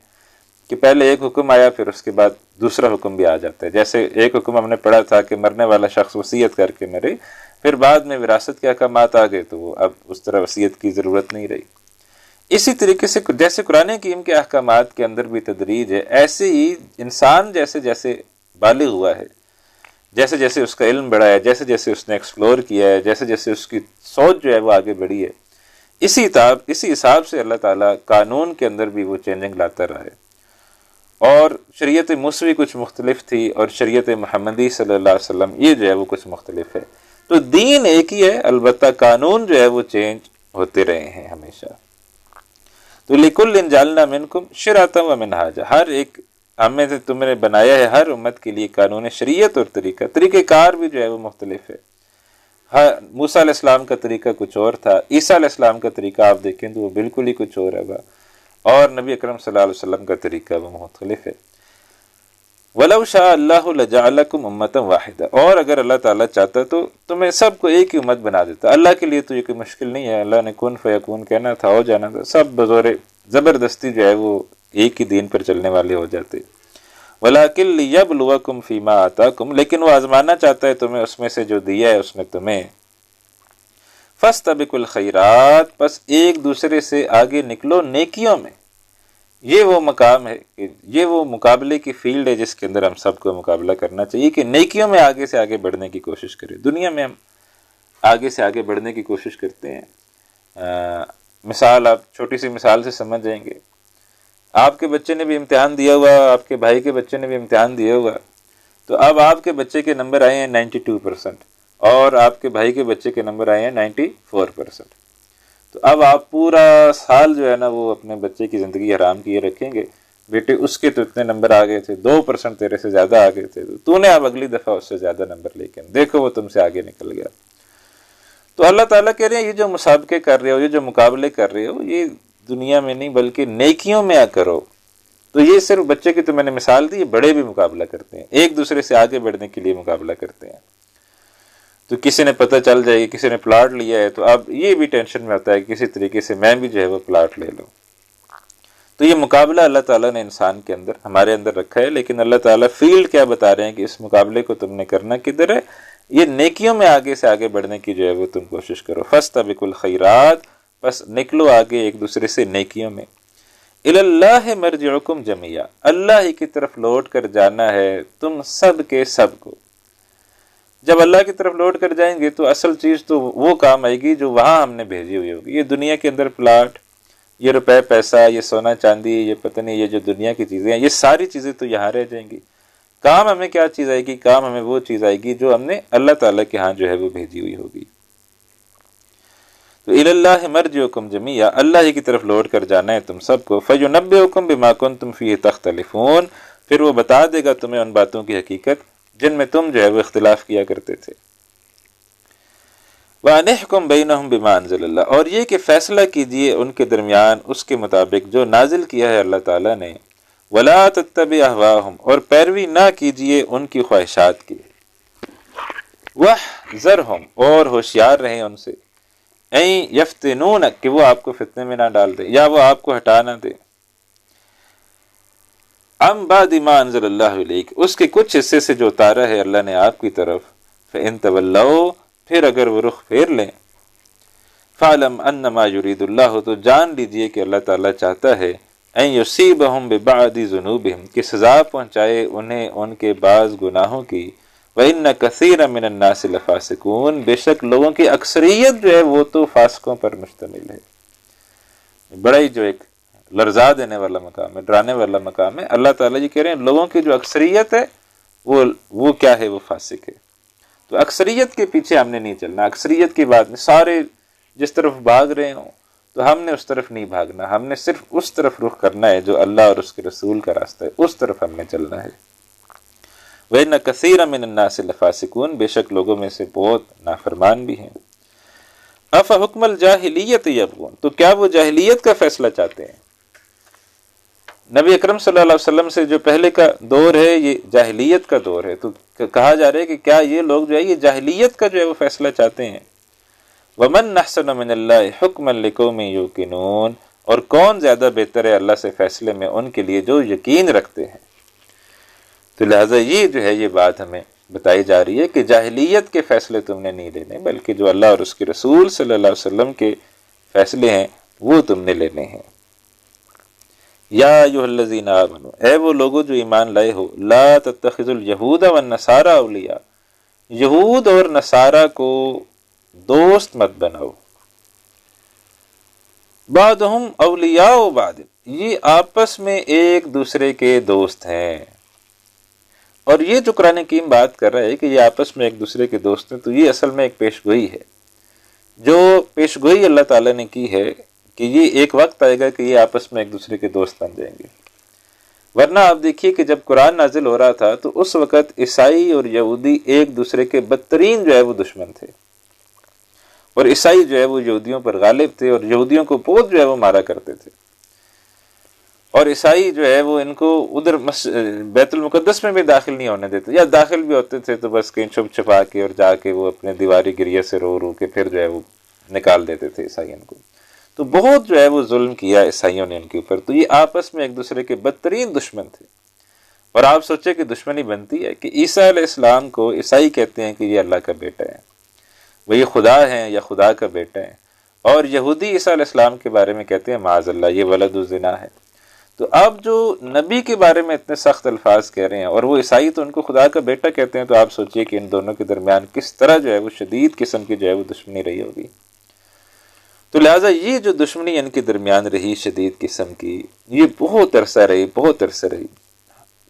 کہ پہلے ایک حکم آیا، پھر اس کے بعد دوسرا حکم بھی آ جاتا ہے. جیسے ایک حکم ہم نے پڑھا تھا کہ مرنے والا شخص وصیت کر کے مرے، پھر بعد میں وراثت کے احکامات آ گئے تو وہ اب اس طرح وصیت کی ضرورت نہیں رہی. اسی طریقے سے جیسے قرآن حکیم کے احکامات کے اندر بھی تدریج ہے، ایسے ہی انسان جیسے جیسے بالغ ہوا ہے، جیسے جیسے اس کا علم بڑھا ہے، جیسے جیسے اس نے ایکسپلور کیا ہے، جیسے جیسے اس کی سوچ جو ہے وہ آگے بڑھی ہے، اسی حساب سے اللہ تعالیٰ قانون کے اندر بھی وہ چینجنگ لاتا رہا ہے. اور شریعت موسوی کچھ مختلف تھی اور شریعت محمدی صلی اللہ علیہ وسلم یہ جو ہے وہ کچھ مختلف ہے. تو دین ایک ہی ہے، البتہ قانون جو ہے وہ چینج ہوتے رہے ہیں ہمیشہ. تو لِكُلٍّ جَعَلْنَا مِنْكُمْ شِرْعَةً وَمِنْهَاجًا، ہر ایک ہمیں سے تم نے بنایا ہے ہر امت کے لیے قانون شریعت اور طریقہ کار بھی جو ہے وہ مختلف ہے. موسیٰ علیہ السلام کا طریقہ کچھ اور تھا، عیسیٰ علیہ السلام کا طریقہ آپ دیکھیں تو وہ بالکل ہی کچھ اور ہے، اور نبی اکرم صلی اللہ علیہ وسلم کا طریقہ وہ مختلف ہے. وَلَوْ شَاءَ اللَّهُ لَجَعَلَكُمْ أُمَّةً وَاحِدَةً، اور اگر اللہ تعالیٰ چاہتا تو تمہیں سب کو ایک ہی امت بنا دیتا. اللہ کے لیے تو یہ کوئی مشکل نہیں ہے، اللہ نے کن فیکون کہنا تھا، ہو جانا تھا، سب بزور زبردستی جو ہے وہ ایک ہی دین پر چلنے والے ہو جاتے. وَلَٰكِن لِيَبْلُوَكُمْ فِي مَا آتَاكُمْ، لیکن وہ آزمانا چاہتا ہے تمہیں اس میں سے جو دیا ہے اس نے تمہیں. فَاسْتَبِقُوا الْخَيْرَاتِ، بس ایک دوسرے سے آگے نکلو نیکیوں میں. یہ وہ مقام ہے کہ یہ وہ مقابلے کی فیلڈ ہے جس کے اندر ہم سب کو مقابلہ کرنا چاہیے کہ نیکیوں میں آگے سے آگے بڑھنے کی کوشش کریں. دنیا میں ہم آگے سے آگے بڑھنے کی کوشش کرتے ہیں. مثال آپ چھوٹی سی مثال سے سمجھ جائیں گے. آپ کے بچے نے بھی امتحان دیا ہوا، آپ کے بھائی کے بچے نے بھی امتحان دیا ہوا، تو اب آپ کے بچے کے نمبر آئے ہیں 92% اور آپ کے بھائی کے بچے کے نمبر آئے ہیں 94%. تو اب آپ پورا سال جو ہے نا وہ اپنے بچے کی زندگی حرام کیے رکھیں گے. بیٹے اس کے تو اتنے نمبر آ گئے تھے، 2% تیرے سے زیادہ آ گئے تھے، تو نے اب اگلی دفعہ اس سے زیادہ نمبر لے کے دیکھو وہ تم سے آگے نکل گیا. تو اللہ تعالیٰ کہہ رہے ہیں یہ جو مسابقے کر رہے ہو، یہ جو مقابلے کر رہے ہو، یہ دنیا میں نہیں بلکہ نیکیوں میں کرو. تو یہ صرف بچے کی تو میں نے مثال دی، یہ بڑے بھی مقابلہ کرتے ہیں، ایک دوسرے سے آگے بڑھنے کے لیے مقابلہ کرتے ہیں. تو کسی نے پتہ چل جائے گی کسی نے پلاٹ لیا ہے تو اب یہ بھی ٹینشن میں ہوتا ہے کہ کسی طریقے سے میں بھی جو ہے وہ پلاٹ لے لوں. تو یہ مقابلہ اللہ تعالیٰ نے انسان کے اندر ہمارے اندر رکھا ہے، لیکن اللہ تعالیٰ فیلڈ کیا بتا رہے ہیں کہ اس مقابلے کو تم نے کرنا کدھر ہے؟ یہ نیکیوں میں آگے سے آگے بڑھنے کی جو ہے وہ تم کوشش کرو. فاستبقوا الخیرات، بس نکلو آگے ایک دوسرے سے نیکیوں میں. الی اللہ مرجعکم جمیعا، اللہ ہی کی طرف لوٹ کر جانا ہے تم سب کے سب کو. جب اللہ کی طرف لوٹ کر جائیں گے تو اصل چیز تو وہ کام آئے گی جو وہاں ہم نے بھیجی ہوئی ہوگی. یہ دنیا کے اندر پلاٹ، یہ روپے پیسہ، یہ سونا چاندی، یہ پتہ نہیں یہ جو دنیا کی چیزیں ہیں، یہ ساری چیزیں تو یہاں رہ جائیں گی. کام ہمیں کیا چیز آئے گی؟ کام ہمیں وہ چیز آئے گی جو ہم نے اللہ تعالیٰ کے ہاں جو ہے وہ بھیجی ہوئی ہوگی. تو الی اللہ مرجعکم جمیعا، اللہ ہی کی طرف لوٹ کر جانا ہے تم سب کو. فینبئکم بما کنتم فیہ تختلفون، پھر وہ بتا دے گا تمہیں ان باتوں کی حقیقت جن میں تم جو ہے وہ اختلاف کیا کرتے تھے. وَأَنِحْكُمْ بَيْنَهُمْ بِمَا أَنزَلَ اللَّهُ، اور یہ کہ فیصلہ کیجئے ان کے درمیان اس کے مطابق جو نازل کیا ہے اللہ تعالیٰ نے. وَلَا تَتَّبِعْ أَهْوَاءَهُمْ، اور پیروی نہ کیجئے ان کی خواہشات کی. وَاحْذَرْهُمْ، اور ہوشیار رہیں ان سے. اَن يَفْتِنُونَكَ، کہ وہ آپ کو فتنے میں نہ ڈال دے یا وہ آپ کو ہٹا نہ دے. ام بعد ما انزل اللہ علیک، اس کے کچھ حصے سے جو اتارا ہے اللہ نے آپ کی طرف. فإن تولوا، پھر اگر وہ رخ پھیر لیں. فاعلم انما یرید اللہ، تو جان لیجئے کہ اللہ تعالیٰ چاہتا ہے ان یصیبہم ببعض ذنوبہم، کہ سزا پہنچائے انہیں ان کے بعض گناہوں کی. وإن کثیرا من الناس لفاسقون، بے شک لوگوں کی اکثریت جو ہے وہ تو فاسقوں پر مشتمل ہے. بڑا ہی جو ایک لرزا دینے والا مقام ہے، ڈرانے والا مقام ہے. اللہ تعالیٰ جی کہہ رہے ہیں لوگوں کی جو اکثریت ہے وہ کیا ہے؟ وہ فاسق ہے. تو اکثریت کے پیچھے ہم نے نہیں چلنا، اکثریت کی بات نہیں. سارے جس طرف بھاگ رہے ہوں تو ہم نے اس طرف نہیں بھاگنا، ہم نے صرف اس طرف رخ کرنا ہے جو اللہ اور اس کے رسول کا راستہ ہے، اس طرف ہم نے چلنا ہے. وَإِنَّ كَثِيرًا مِنَ النَّاسِ لَفَاسِقُونَ، بے شک لوگوں میں سے بہت نافرمان بھی ہیں. أَفَحُكْمَ الْجَاهِلِيَّةِ يَبْغُونَ، تو کیا وہ جاہلیت کا فیصلہ چاہتے ہیں؟ نبی اکرم صلی اللہ علیہ وسلم سے جو پہلے کا دور ہے یہ جاہلیت کا دور ہے، تو کہا جا رہا ہے کہ کیا یہ لوگ جو ہے یہ جاہلیت کا جو ہے وہ فیصلہ چاہتے ہیں؟ وَمَنْ أَحْسَنُ مِنَ اللَّهِ حُكْمًا لِقَوْمٍ يُوقِنُونَ، اور کون زیادہ بہتر ہے اللہ سے فیصلے میں ان کے لیے جو یقین رکھتے ہیں۔ تو لہٰذا یہ جو ہے یہ بات ہمیں بتائی جا رہی ہے کہ جاہلیت کے فیصلے تم نے نہیں لینے، بلکہ جو اللہ اور اس کے رسول صلی اللہ علیہ وسلم کے فیصلے ہیں وہ تم نے لینے ہیں۔ یا ایھا الذین آمنوا، اے وہ لوگوں جو ایمان لائے ہو، لا تتخذوا الیہود والنصارى اولیاء، یہود اور نصارہ کو دوست مت بناؤ۔ بعضهم اولیاء بعض، یہ آپس میں ایک دوسرے کے دوست ہیں۔ اور یہ جو قرآن حکیم بات کر رہا ہے کہ یہ آپس میں ایک دوسرے کے دوست ہیں، تو یہ اصل میں ایک پیش گوئی ہے، جو پیش گوئی اللہ تعالیٰ نے کی ہے کہ یہ ایک وقت آئے گا کہ یہ آپس میں ایک دوسرے کے دوست بن جائیں گے۔ ورنہ آپ دیکھیے کہ جب قرآن نازل ہو رہا تھا تو اس وقت عیسائی اور یہودی ایک دوسرے کے بدترین جو ہے وہ دشمن تھے، اور عیسائی جو ہے وہ یہودیوں پر غالب تھے اور یہودیوں کو بہت جو ہے وہ مارا کرتے تھے، اور عیسائی جو ہے وہ ان کو ادھر بیت المقدس میں بھی داخل نہیں ہونے دیتے، یا داخل بھی ہوتے تھے تو بس کہیں چھپ چھپا کے اور جا کے وہ اپنے دیواری گریہ سے رو رو کے پھر جو ہے وہ نکال دیتے تھے عیسائیوں کو۔ تو بہت جو ہے وہ ظلم کیا عیسائیوں نے ان کے اوپر، تو یہ آپس میں ایک دوسرے کے بدترین دشمن تھے۔ اور آپ سوچیں کہ دشمنی بنتی ہے کہ عیسیٰ علیہ السلام کو عیسائی کہتے ہیں کہ یہ اللہ کا بیٹا ہے، وہ یہ خدا ہیں یا خدا کا بیٹا ہے، اور یہودی عیسیٰ علیہ السلام کے بارے میں کہتے ہیں معاذ اللہ یہ ولد الزنا ہے۔ تو اب جو نبی کے بارے میں اتنے سخت الفاظ کہہ رہے ہیں اور وہ عیسائی تو ان کو خدا کا بیٹا کہتے ہیں، تو آپ سوچئے کہ ان دونوں کے درمیان کس طرح جو ہے وہ شدید قسم کی جو ہے وہ دشمنی رہی ہوگی۔ تو لہٰذا یہ جو دشمنی ان کے درمیان رہی شدید قسم کی، یہ بہت عرصہ رہی۔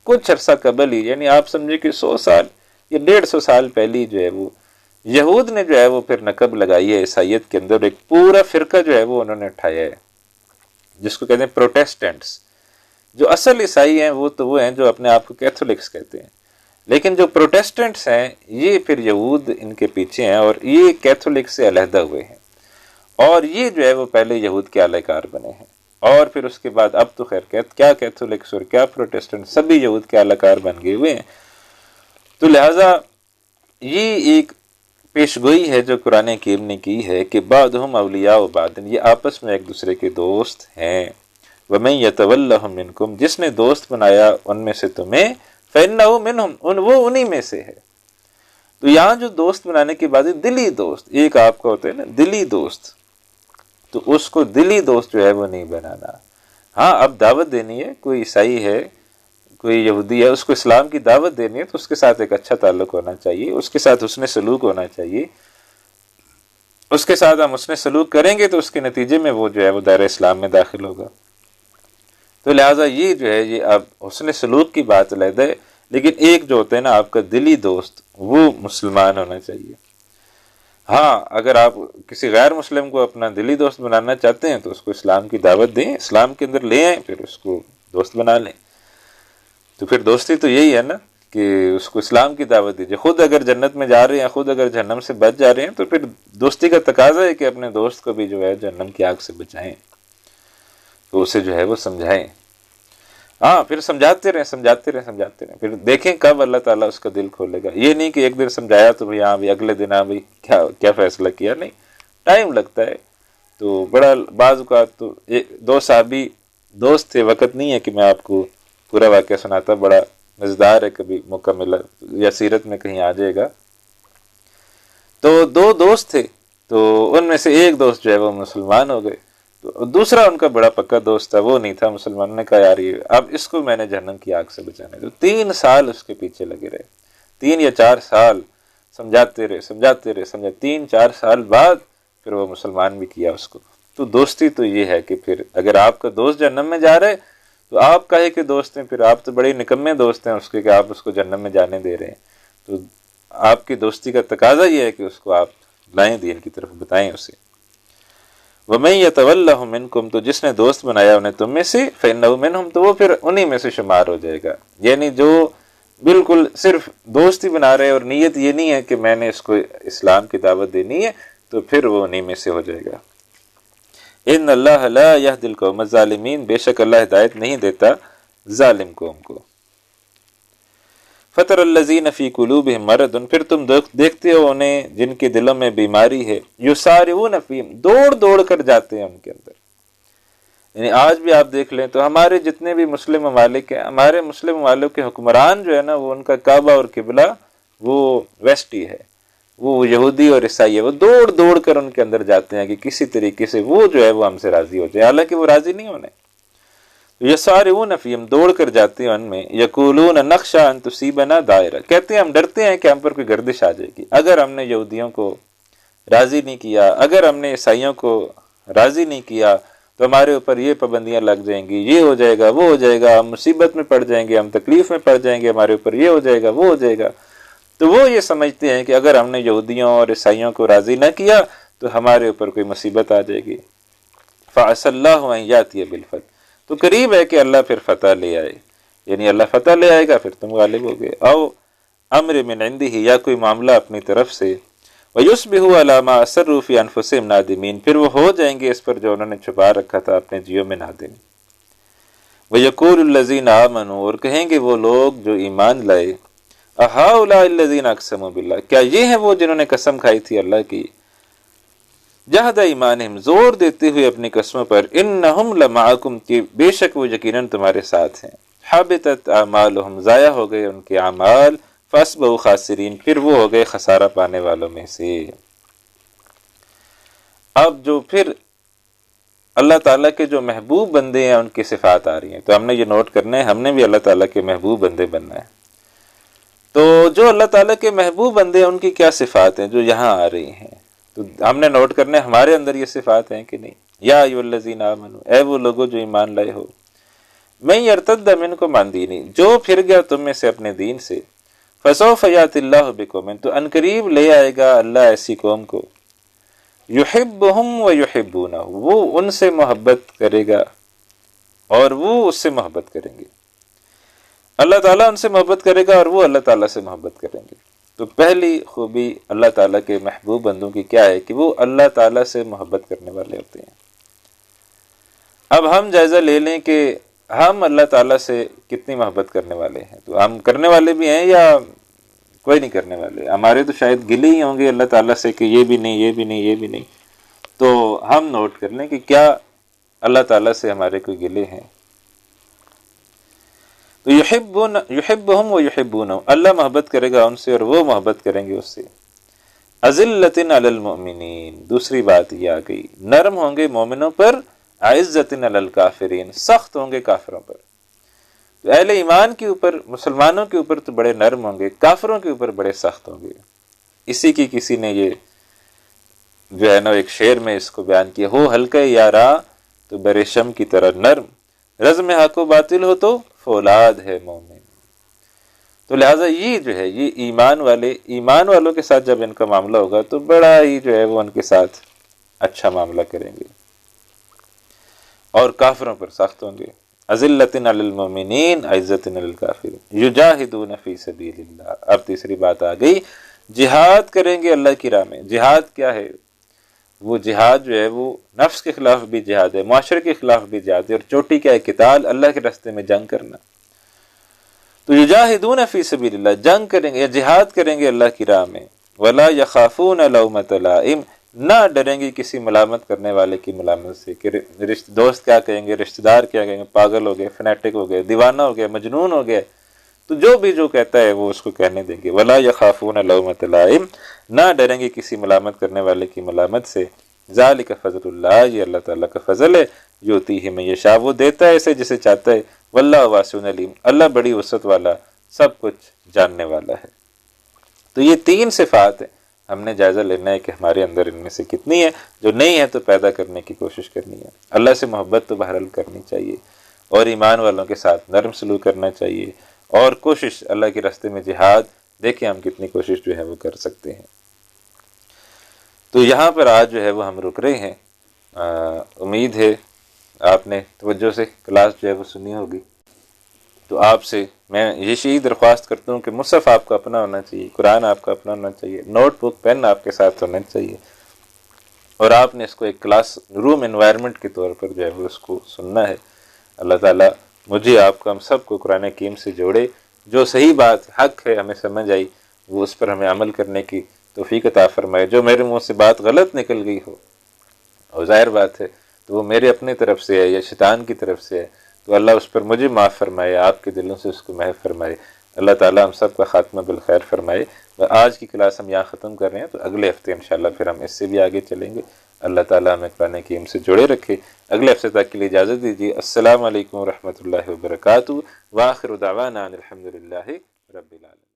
کچھ عرصہ قبل ہی، یعنی آپ سمجھے کہ 100 سال یا 150 سال پہلی جو ہے وہ یہود نے جو ہے وہ پھر نقب لگائی ہے عیسائیت کے اندر، ایک پورا فرقہ جو ہے وہ انہوں نے اٹھایا ہے جس کو کہتے ہیں پروٹیسٹنٹس۔ جو اصل عیسائی ہیں وہ تو وہ ہیں جو اپنے آپ کو کیتھولکس کہتے ہیں، لیکن جو پروٹیسٹنٹس ہیں یہ پھر یہود ان کے پیچھے ہیں، اور یہ کیتھولک سے علیحدہ ہوئے ہیں، اور یہ جو ہے وہ پہلے یہود کے اعلی کار بنے ہیں، اور پھر اس کے بعد اب تو خیر کیا کیتھولکس اور کیا پروٹیسٹنٹ سبھی یہود کے اعلی کار بن گئے ہوئے ہیں۔ تو لہٰذا یہ ایک پیش گوئی ہے جو قرآن حکیم نے کی ہے کہ بعضهم اولیاء بعض، یہ آپس میں ایک دوسرے کے دوست ہیں۔ وَمَن يَتَوَلَّهُم مِّنكُم، جس نے دوست بنایا ان میں سے تمہیں، فَإِنَّهُ مِنْهُمْ، وہ انہی میں سے ہے۔ تو یہاں جو دوست بنانے کی بات ہے دلی دوست، ایک آپ کا ہوتا ہے نا دلی دوست، تو اس کو دلی دوست جو ہے وہ نہیں بنانا۔ ہاں اب دعوت دینی ہے، کوئی عیسائی ہے کوئی یہودی ہے، اس کو اسلام کی دعوت دینی ہے تو اس کے ساتھ ایک اچھا تعلق ہونا چاہیے، اس کے ساتھ حسن سلوک ہونا چاہیے، اس کے ساتھ ہم حسن سلوک کریں گے تو اس کے نتیجے میں وہ جو ہے وہ دائرہ اسلام میں داخل ہوگا۔ تو لہٰذا یہ جو ہے یہ اب حسن سلوک کی بات علیحدہ ہے، لیکن ایک جو ہوتا ہے نا آپ کا دلی دوست وہ مسلمان ہونا چاہیے۔ ہاں اگر آپ کسی غیر مسلم کو اپنا دلی دوست بنانا چاہتے ہیں تو اس کو اسلام کی دعوت دیں، اسلام کے اندر لے آئیں، پھر اس کو دوست بنا لیں۔ تو پھر دوستی تو یہی ہے نا کہ اس کو اسلام کی دعوت دیجیے۔ خود اگر جنت میں جا رہے ہیں، خود اگر جہنم سے بچ جا رہے ہیں، تو پھر دوستی کا تقاضا ہے کہ اپنے دوست کو بھی جو ہے جہنم کی آگ سے بچائیں، تو اسے جو ہے وہ سمجھائیں۔ ہاں پھر سمجھاتے رہیں، پھر دیکھیں کب اللہ تعالیٰ اس کا دل کھولے گا۔ یہ نہیں کہ ایک دن سمجھایا تو بھئی ہاں بھئی اگلے دن ہاں بھئی کیا فیصلہ کیا، نہیں، ٹائم لگتا ہے۔ تو بڑا بعض اوقات تو دو صحابی دوست تھے، وقت نہیں ہے کہ میں آپ کو پورا واقعہ سناتا، بڑا مزیدار ہے، کبھی موقع ملا یا سیرت میں کہیں آ جائے گا۔ تو دو دوست تھے، تو ان میں سے ایک دوست جو ہے وہ مسلمان ہو گئے، تو دوسرا ان کا بڑا پکا دوست تھا وہ نہیں تھا مسلمان، نے کہا یار یہ اب اس کو میں نے جہنم کی آگ سے بچانے، تو 3 سال اس کے پیچھے لگے رہے، 3 یا 4 سال سمجھاتے رہے 3-4 سال بعد پھر وہ مسلمان بھی کیا اس کو۔ تو دوستی تو یہ ہے کہ پھر اگر آپ کا دوست جہنم میں جا رہا ہے تو آپ کہے کہ دوست ہیں، پھر آپ تو بڑے نکمے دوست ہیں اس کے کہ آپ اس کو جہنم میں جانے دے رہے ہیں۔ تو آپ کی دوستی کا تقاضا یہ ہے کہ اس کو آپ لائیں، دین کی طرف بتائیں اسے۔ وَمَن يَتَوَلَّهُم مِّنكُم، تو جس نے دوست بنایا انہیں تم میں سے، فَإِنَّهُ مِنْهُمْ، تو وہ پھر انہی میں سے شمار ہو جائے گا۔ یعنی جو بالکل صرف دوست ہی بنا رہے اور نیت یہ نہیں ہے کہ میں نے اس کو اسلام کی دعوت دینی ہے، تو پھر وہ انہی میں سے ہو جائے گا۔ ان اللہ لا يهدي القوم الظالمین، بے شک اللہ ہدایت نہیں دیتا ظالم قوم کو۔ فطر الذین فی قلوبہم مرض، پھر تم دیکھتے ہو انہیں جن کے دلوں میں بیماری ہے، یسارعون فیہم، دوڑ دوڑ کر جاتے ہیں ان کے اندر۔ یعنی آج بھی آپ دیکھ لیں تو ہمارے جتنے بھی مسلم ممالک ہیں، ہمارے مسلم ممالک کے حکمران جو ہے نا، وہ ان کا کعبہ اور قبلہ وہ ویسٹ ہی ہے، وہ یہودی اور عیسائی ہے، وہ دوڑ دوڑ کر ان کے اندر جاتے ہیں کہ کسی طریقے سے وہ جو ہے وہ ہم سے راضی ہو جائے، حالانکہ وہ راضی نہیں ہونے۔ یسارعون فیہم، دوڑ کر جاتے ہیں ان میں، یقولون نخشی ان تصیبنا دائرہ، کہتے ہیں ہم ڈرتے ہیں کہ ہم پر کوئی گردش آ جائے گی، اگر ہم نے یہودیوں کو راضی نہیں کیا، اگر ہم نے عیسائیوں کو راضی نہیں کیا تو ہمارے اوپر یہ پابندیاں لگ جائیں گی، یہ ہو جائے گا، وہ ہو جائے گا، ہم مصیبت میں پڑ جائیں گے، ہم تکلیف میں پڑ جائیں گے، ہمارے اوپر یہ ہو جائے گا، وہ ہو جائے گا۔ تو وہ یہ سمجھتے ہیں کہ اگر ہم نے یہودیوں اور عیسائیوں کو راضی نہ کیا تو ہمارے اوپر کوئی مصیبت آ جائے گی۔ فعسى الله ان ياتي بالفتح، تو قریب ہے کہ اللہ پھر فتح لے آئے، یعنی اللہ فتح لے آئے گا، پھر تم غالب ہو گئے۔ او امر من عنده، یا کوئی معاملہ اپنی طرف سے، وَيُصْبِحُوا عَلَىٰ مَا أَسَرُّوا فِي أَنفُسِهِمْ نَادِمِينَ، پھر وہ ہو جائیں گے اس پر جو انہوں نے چھپا رکھا تھا اپنے جیوں میں نادم۔ وَيَقُولُ الَّذِينَ آمَنُوا، اور کہیں گے وہ لوگ جو ایمان لائے، أَهَٰؤُلَاءِ الَّذِينَ أَقْسَمُوا بِاللَّهِ، کیا یہ ہیں وہ جنہوں نے قسم کھائی تھی اللہ کی، جہد ایمانہم، زور دیتے ہوئے اپنی قسموں پر، انہم لمعکم، کہ بے شک وہ یقیناً تمہارے ساتھ ہیں، حبطت اعمالہم، ضائع ہو گئے ان کے اعمال، فاصبحوا خاسرین، پھر وہ ہو گئے خسارہ پانے والوں میں سے۔ اب جو پھر اللہ تعالیٰ کے جو محبوب بندے ہیں ان کی صفات آ رہی ہیں، تو ہم نے یہ نوٹ کرنا ہے، ہم نے بھی اللہ تعالیٰ کے محبوب بندے بننا ہے۔ تو جو اللہ تعالیٰ کے محبوب بندے ہیں ان کی کیا صفات ہیں جو یہاں آ رہی ہیں، تو ہم نے نوٹ کرنا ہے ہمارے اندر یہ صفات ہیں کہ نہیں۔ یا ایھا الذین آمنوا، اے وہ لوگوں جو ایمان لائے ہو، من یرتد منکم عن دینہ، جو پھر گیا تم میں سے اپنے دین سے، فسوف یأتی اللہ بقوم، تو عنقریب لے آئے گا اللہ ایسی قوم کو، یحبہم ویحبونہ، وہ ان سے محبت کرے گا اور وہ اس سے محبت کریں گے۔ اللہ تعالیٰ ان سے محبت کرے گا اور وہ اللہ تعالیٰ سے محبت کریں گے۔ تو پہلی خوبی اللہ تعالیٰ کے محبوب بندوں کی کیا ہے کہ وہ اللہ تعالیٰ سے محبت کرنے والے ہوتے ہیں۔ اب ہم جائزہ لے لیں کہ ہم اللہ تعالیٰ سے کتنی محبت کرنے والے ہیں، تو ہم کرنے والے بھی ہیں یا کوئی نہیں کرنے والے، ہمارے تو شاید گلے ہی ہوں گے اللہ تعالیٰ سے کہ یہ بھی نہیں، یہ بھی نہیں، یہ بھی نہیں۔ تو ہم نوٹ کر لیں کہ کیا اللہ تعالیٰ سے ہمارے کوئی گلے ہیں۔ تو یحبہم ویحبونہ، اللہ محبت کرے گا ان سے اور وہ محبت کریں گے اس سے۔ اذلۃ علی المؤمنین، دوسری بات یہ آ گئی، نرم ہوں گے مومنوں پر، عزت علی الکافرین، سخت ہوں گے کافروں پر۔ تو اہل ایمان کے اوپر، مسلمانوں کے اوپر تو بڑے نرم ہوں گے، کافروں کے اوپر بڑے سخت ہوں گے۔ اسی کی کسی نے یہ جو ہے نا ایک شعر میں اس کو بیان کیا، ہو ہلکے یارا تو بریشم کی طرح نرم، رزم حق و باطل ہو تو فولاد ہے مومن۔ تو لہٰذا یہ جو ہے یہ ایمان والوں کے ساتھ جب ان کا معاملہ ہوگا تو بڑا ہی جو ہے وہ ان کے ساتھ اچھا معاملہ کریں گے، اور کافروں پر سخت ہوں گے۔ اذلۃ علی المؤمنین عزت علی الکافرین یجاہدون فی سبیل اللہ۔ اب تیسری بات آ گئی، جہاد کریں گے اللہ کی راہ میں۔ جہاد کیا ہے؟ وہ جہاد جو ہے وہ نفس کے خلاف بھی جہاد ہے، معاشرے کے خلاف بھی جہاد ہے، اور چوٹی کیا ہے؟ قتال، اللہ کے راستے میں جنگ کرنا۔ تو یجاہدون فی سبیل اللہ، جنگ کریں گے یا جہاد کریں گے اللہ کی راہ میں، ولا یخافون لومۃ لائم، نہ ڈریں گے کسی ملامت کرنے والے کی ملامت سے کہ دوست کیا کہیں گے، رشتہ دار کیا کہیں گے، پاگل ہو گئے، فنیٹک ہو گئے، دیوانہ ہو گئے، مجنون ہو گئے، تو جو بھی جو کہتا ہے وہ اس کو کہنے دیں گے۔ ولا یخافون لومۃ لائم، نہ ڈریں گے کسی ملامت کرنے والے کی ملامت سے۔ ذالک فضل اللہ، یہ اللہ تعالیٰ کا فضل ہے، یؤتیہ من یشاء، وہ دیتا ہے اسے جسے چاہتا ہے، واللہ واسع علیم، اللہ بڑی وسعت والا، سب کچھ جاننے والا ہے۔ تو یہ تین صفات ہیں، ہم نے جائزہ لینا ہے کہ ہمارے اندر ان میں سے کتنی ہے، جو نہیں ہے تو پیدا کرنے کی کوشش کرنی ہے۔ اللہ سے محبت تو بہرحال کرنی چاہیے، اور ایمان والوں کے ساتھ نرم سلوک کرنا چاہیے، اور کوشش اللہ کے راستے میں جہاد، دیکھیں ہم کتنی کوشش جو ہے وہ کر سکتے ہیں۔ تو یہاں پر آج جو ہے وہ ہم رک رہے ہیں۔ امید ہے آپ نے توجہ سے کلاس جو ہے وہ سنی ہوگی۔ تو آپ سے میں یہ درخواست کرتا ہوں کہ مصحف آپ کا اپنا ہونا چاہیے، قرآن آپ کا اپنا ہونا چاہیے، نوٹ بک پین آپ کے ساتھ ہونا چاہیے، اور آپ نے اس کو ایک کلاس روم انوائرمنٹ کے طور پر جو ہے وہ اس کو سننا ہے۔ اللہ تعالیٰ مجھے آپ کو ہم سب کو قرآن حکیم سے جوڑے، جو صحیح بات حق ہے ہمیں سمجھ آئی وہ اس پر ہمیں عمل کرنے کی توفیق عطا فرمائے، جو میرے منہ سے بات غلط نکل گئی ہو اور ظاہر بات ہے تو وہ میرے اپنے طرف سے ہے یا شیطان کی طرف سے ہے، تو اللہ اس پر مجھے معاف فرمائے، آپ کے دلوں سے اس کو محو فرمائے۔ اللہ تعالیٰ ہم سب کا خاتمہ بالخیر فرمائے۔ آج کی کلاس ہم یہاں ختم کر رہے ہیں، تو اگلے ہفتے انشاءاللہ پھر ہم اس سے بھی آگے چلیں گے۔ اللہ تعالیٰ ہمیں قرآن حکیم سے جڑے رکھے۔ اگلے ہفتے تک کے لیے اجازت دیجیے۔ السلام علیکم ورحمۃ اللہ وبرکاتہ، وآخر دعوانا ان الحمد للہ رب العالمین۔